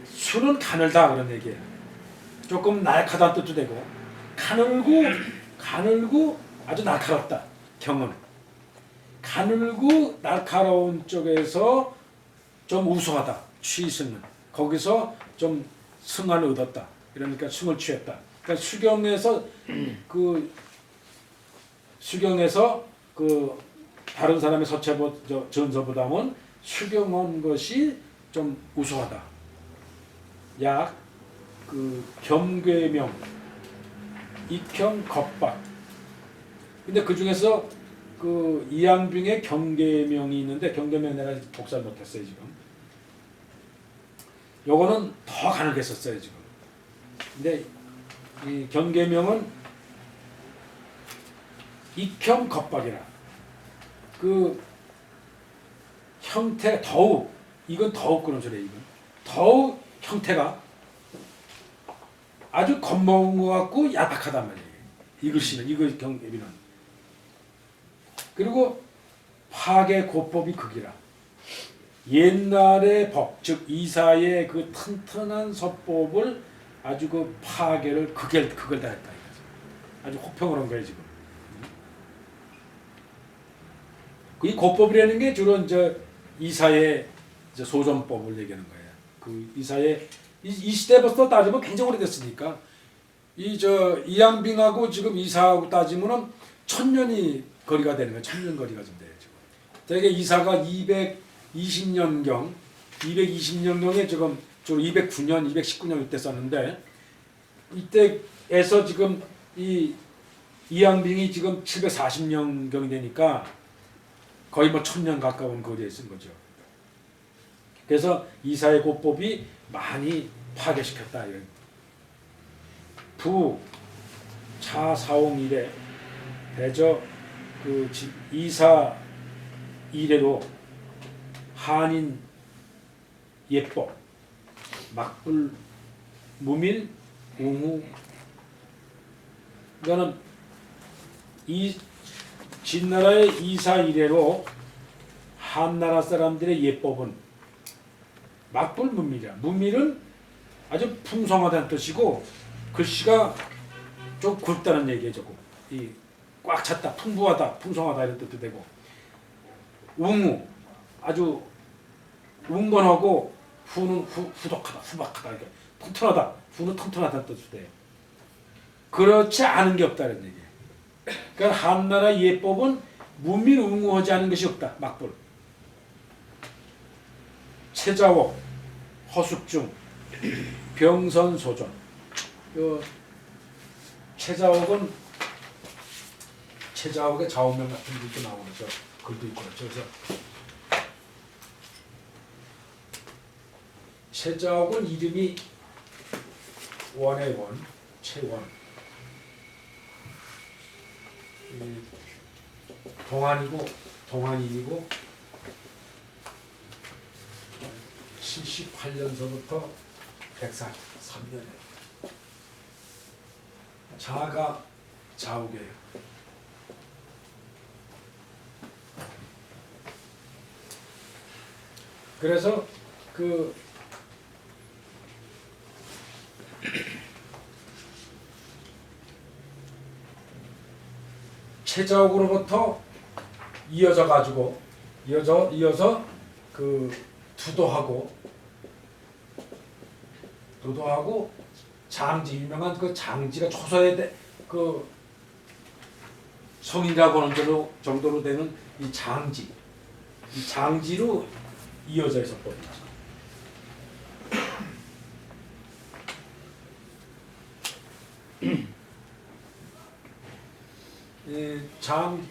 수는 가늘다 그런 얘기예요. 조금 나약하다는 뜻도 되고, 가늘고 아주 날카롭다. 경은 가늘고 날카로운 쪽에서 좀 우수하다. 취승은 거기서 좀 승안을 얻었다. 그러니까 승을 취했다. 그러니까 수경에서 그 다른 사람의 전서보다는 수경한 것이 좀 우수하다. 그 경괴명, 익형, 겁박. 근데 그 중에서 그 이항빙의 경계명이 있는데 경계명 내가 복사를 못했어요 지금. 요거는 더 가늘게 썼어요 지금. 근데 이 경계명은 익형 겁박이라. 그 형태 이건 더욱 그런 소리예요. 이건 더욱 형태가 아주 겁먹은 것 같고 야박하단 말이에요. 이 글씨는 이거 경계비는. 그리고 파괴 고법이 극이라. 옛날의 법, 즉 이사의 그 튼튼한 서법을 아주 그 파괴를 극을 다 했다. 아주 혹평을 한 거예요 지금. 이 고법이라는 게 주로 이사의 소전법을 얘기하는 거예요. 그 이사의 이 시대부터 따지면 굉장히 오래됐으니까 이항빙하고 지금 이사하고 따지면은 1000년이 거리가 되는 거예요. 1000년 거리가 좀 돼요 지금. 대개 이사가 220년경에 지금 209년, 219년 이때 썼는데 이때에서 지금 이항빙이 지금 740년경이 되니까 거의 1000년 가까운 거리에 쓴 거죠. 그래서 이사의 고법이 많이 파괴시켰다. 차사홍 이래 대저 그 이사 이래로 한인 예법 막불 무밀 웅후. 이거는 이 진나라의 이사 이래로 한나라 사람들의 예법은 막불 무밀이야. 무밀은 아주 풍성하다는 뜻이고 글씨가 좀 굵다는 얘기예요. 조금 꽉 찼다, 풍부하다, 풍성하다 이런 뜻도 되고, 웅우 아주 웅건하고 후는 후덕하다, 후박하다, 이렇게 튼튼하다, 후는 튼튼하다는 뜻도 돼요. 그렇지 않은 게 없다는 얘기예요. 그러니까 한나라 예법은 무밀웅후하지 않은 것이 없다. 막불. 채자옥, 허숙중, 병선소존. 채자옥의 좌우명 같은 것도 나오는 글도 있고 그렇죠. 그래서 채자옥은 이름이 원의 원, 채원. 동안인이고 78년서부터 143년에 자가 자욱이에요. 그래서 최자옥으로부터 이어져 가지고 이어서 그 두도하고 장지, 유명한 그 장지가 초서의 그 성이라고 하는 정도로 되는 이 장지로 이어져 있었거든요.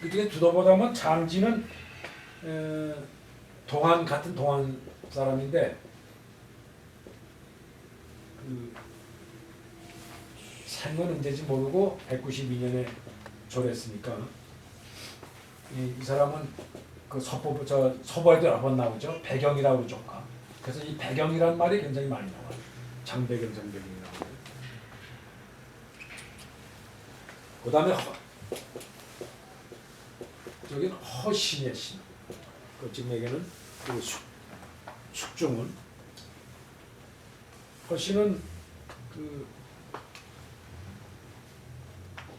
그중에 두도보다는 장지는 같은 동안 사람인데 그 생은 언제지 모르고 192년에 졸했으니까 이 사람은 그 서보에도 여러 번 나오죠. 배경이라고 그러죠. 그래서 이 배경이라는 말이 굉장히 많이 나와요. 장배경이라고. 그 다음에 저기는 허신의 신. 그 지금에게는 그 숙중은 허신은 그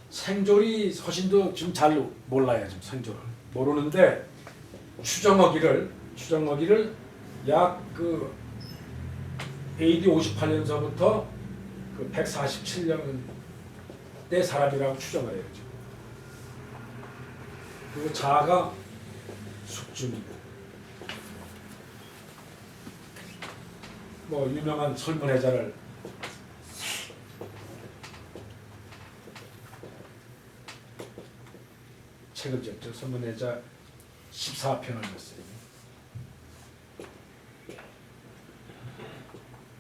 생졸이 허신도 지금 잘 몰라요. 지금 생졸을 모르는데 추정하기를 약 그 AD 58년서부터 그 147년 때 사람이라고 추정을 해요. 지금. 그리고 자가 숙중이고 뭐 유명한 설문해자를 책을 졌죠. 설문해자 14편을 졌어요.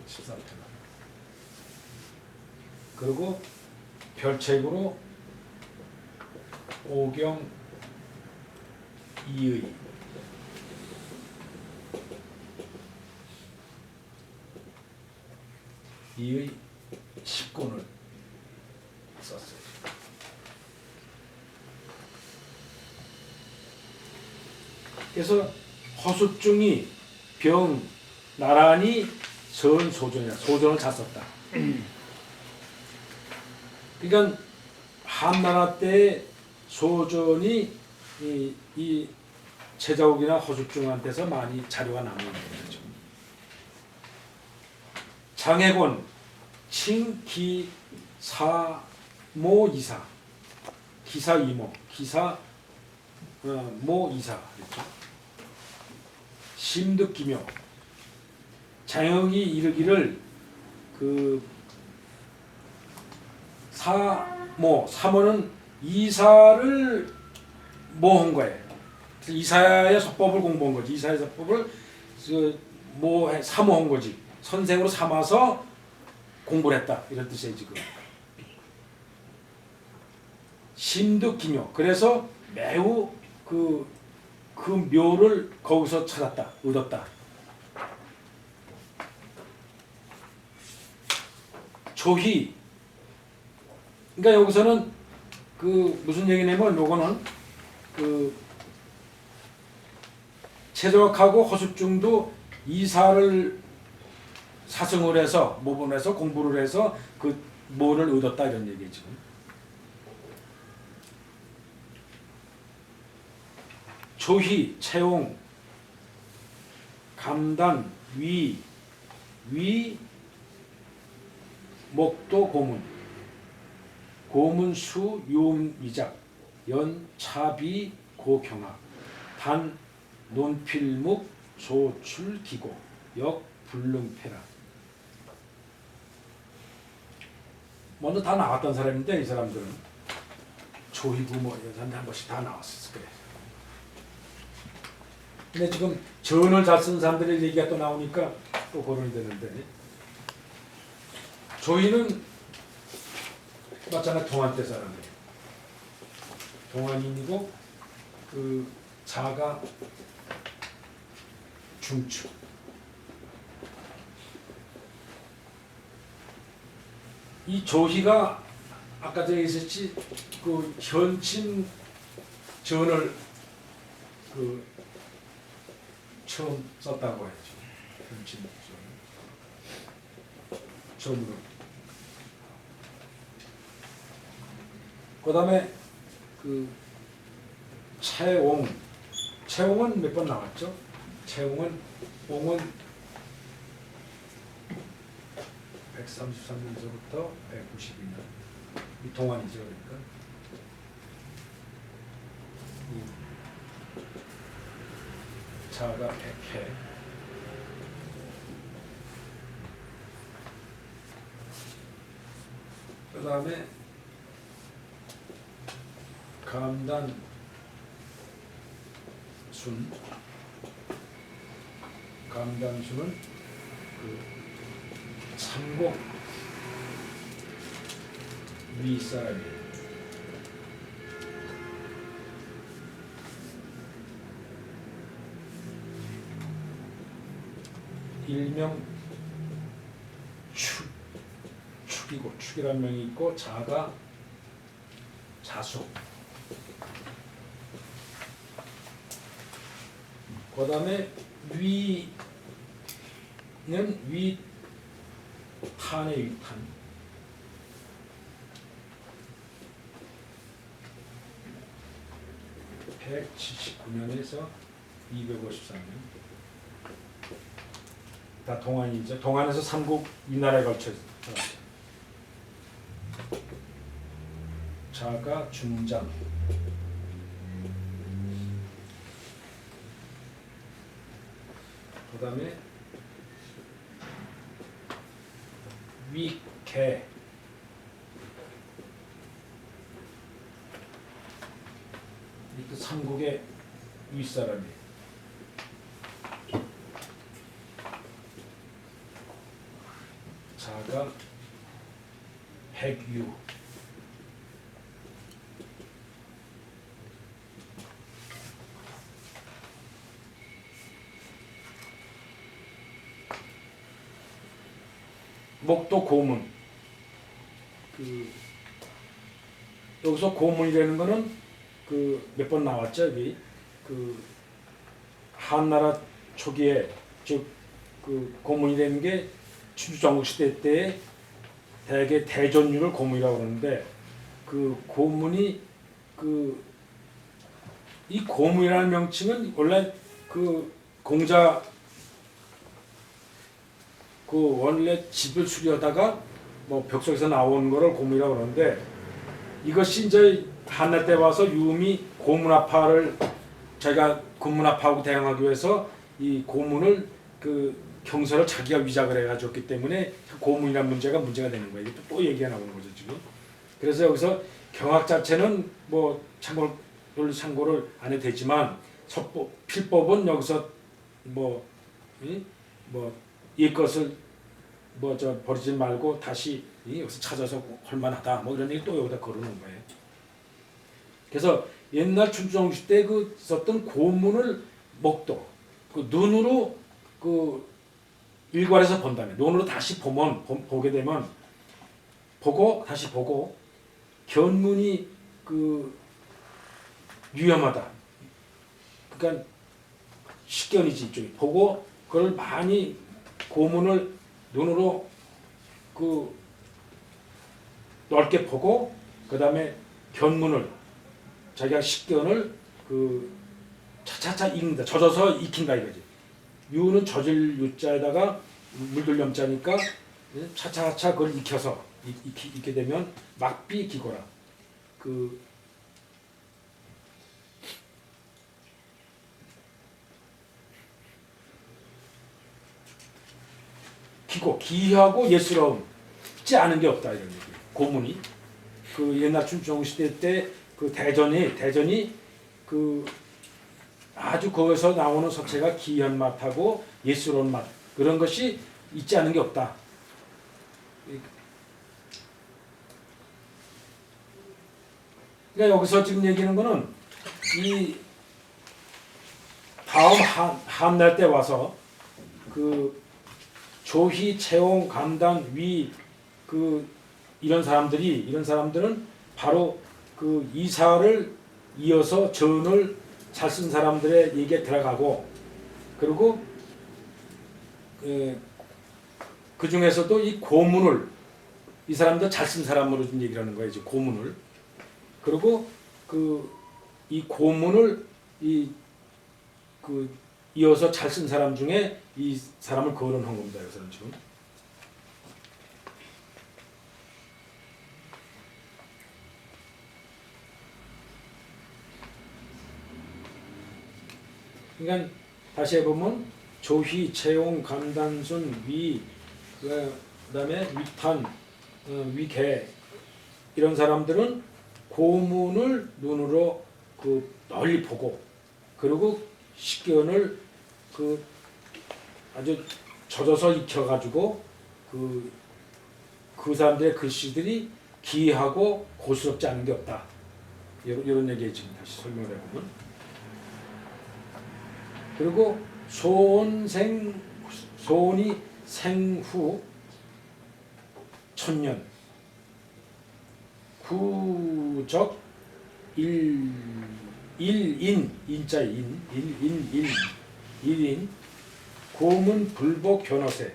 14편. 그리고 별책으로 오경 이의 이의 10권을 썼어요. 그래서 허숙중이 병 나란히 선 소전을 잘 썼다. 그러니까 한나라 때 소전이 이 최자욱이나 허숙중한테서 많이 자료가 남은 거죠. 장해곤 칭기사모 이사 기사 이모 기사 모 이사 그렇죠. 심득기묘 장혁이 이르기를 그 사모는 이사를 모한 거예요. 이사의 서법을 공부한 거지. 이사의 서법을 사모한 거지. 선생으로 삼아서 공부를 했다. 이런 뜻이에요 지금. 심득기묘. 그래서 매우 그 묘를 거기서 찾았다. 얻었다. 조희. 그러니까 여기서는 그 무슨 얘기냐면 요거는 그 최적하고 허숙중도 이사를 사승을 해서 모본해서 공부를 해서 그 뭐를 얻었다 이런 얘기예요 지금. 조희, 채용, 감단, 위, 목도, 고문, 고문수, 유미작, 연, 차비, 고경학, 단, 논필묵, 소출, 기고, 역, 불능패라. 먼저 다 나왔던 사람인데 이 사람들은 조희구 뭐 이런 사람들 한 번씩 다 나왔었을 거예요. 근데 지금 전을 잘 쓴 사람들의 얘기가 또 나오니까 또 거론이 되는데 조희는 맞잖아 동안 때 사람이에요. 동안인이고 그 자가 중추. 이 조희가 아까 전에 있었지 그 현침 전을 그 처음 썼다고 해야죠. 현침 전 처음으로. 그 다음에 그 채옹. 채옹은 몇 번 나왔죠? 채옹은 옹은 133년서부터 192년. 이 동안이죠, 그러니까. 자가 백해. 그 다음에 감단 순. 감단순은 그 삼곡 윗사람이에요. 일명 축이고, 축이라는 명이 있고, 자가 자수. 그 다음에 위는 위탄의 위탄. (179년에서 253년) 다 동안이죠. 동안에서 삼국 위나라에 걸쳐 있어요. 자가 중장. 그 다음에 위개. 이것도 삼국의 윗사람이에요. 자가 백유. 목도 고문. 여기서 고문이라는 거는 몇 번 나왔죠, 여기. 한나라 초기에 즉 고문이라는 게 춘추전국 시대 때 대개 대전류를 고문이라고 그러는데, 고문이 이 고문이라는 명칭은 원래 공자 원래 집을 수리하다가 뭐 벽 속에서 나온 거를 고문이라고 그러는데, 이것이 이제 한나 때 와서 유음이 고문합파를 자기가 군문합파하고 대항하기 위해서 이 고문을 경서를 자기가 위작을 해가지고 때문에 고문이라는 문제가 되는 거예요. 또 얘기가 나오는 거죠 지금. 그래서 여기서 경학 자체는 뭐 참고를 안 해도 되지만 필법은 여기서 이 것을 버리지 말고 다시 여기서 찾아서 할만하다 이런 얘기 또 여기다 걸어놓은 거예요. 그래서 옛날 춘추전국 시대 썼던 고문을 목도 눈으로 일괄해서 본다면, 눈으로 다시 보게 되면 다시 보고 견문이 위험하다. 그러니까 식견이지 이쪽이 보고 그걸 많이 고문을 눈으로 넓게 보고 그 다음에 견문을 자기가 식견을 차차차 익는다. 젖어서 익힌다 이거지. 유는 젖을 유자에다가 물들 염자니까 차차차 그걸 익혀서 익게 되면 막비 기고라. 기하고 예스러움 있지 않은 게 없다 이런 얘기. 고문이 옛날 춘추전국 시대 때 대전이 아주 거기서 나오는 서체가 기이한 맛하고 예스러운 맛 그런 것이 있지 않은 게 없다. 그러니까 여기서 지금 얘기하는 거는 이 다음 한날 때 와서 조희, 채옹, 감단, 위 이런 사람들은 바로 이사를 이어서 전을 잘 쓴 사람들의 얘기에 들어가고, 그리고 그 중에서도 이 고문을 이 사람들 잘 쓴 사람으로 좀 얘기를 하는 거예요. 이제 고문을. 그리고 이 고문을 이어서 잘 쓴 사람 중에 이 사람을 거론한 겁니다. 여기서는 지금. 그러니까 다시 해보면 조희, 채용, 감단순, 위, 그다음에 위탄, 위계 이런 사람들은 고문을 눈으로 널리 보고 그리고 식견을 아주 젖어서 익혀가지고 그 사람들의 글씨들이 기이하고 고스럽지 않은 게 없다. 이런 얘기에 지금 다시 설명을 해보면. 그리고 소원이 생후 천년 구적 일인 고문 불복 견허세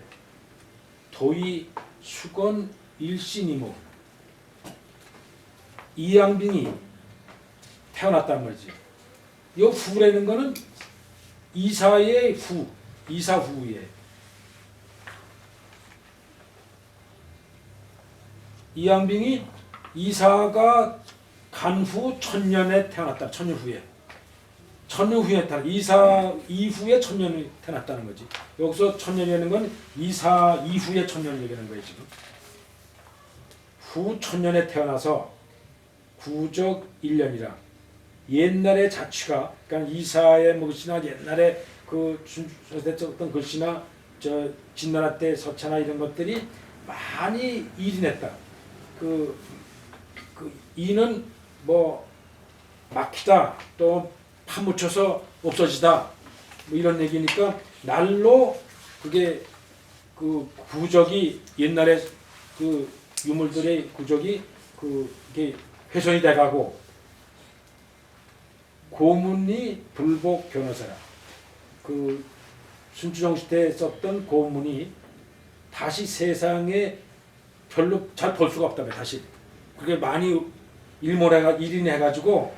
도의 수건 일신이모 이양빈이 태어났단 말이지. 이 후라는 거는 이사의 후, 이사 후에 이양빈이 이사가 간 후 천년에 태어났다. 천년 후에 태어났다. 이사 이후에 천년이 태어났다는 거지. 여기서 천년이라는 건 이사 이후에 천년을 얘기하는 거예요 지금. 후 천년에 태어나서 구적 1년이라 옛날의 자취가 그러니까 이사의 글씨나 옛날에 어떤 글씨나 진나라 때 서차나 이런 것들이 많이 일인했다. 이는 뭐 막히다 또 파묻혀서 없어지다 뭐 이런 얘기니까 날로 그게 구적이 옛날에 유물들의 구적이 그게 훼손이 돼가고 고문이 불복 변호사라 순추정 시대에 썼던 고문이 다시 세상에 별로 잘 볼 수가 없다며 다시 그게 많이 일인해가지고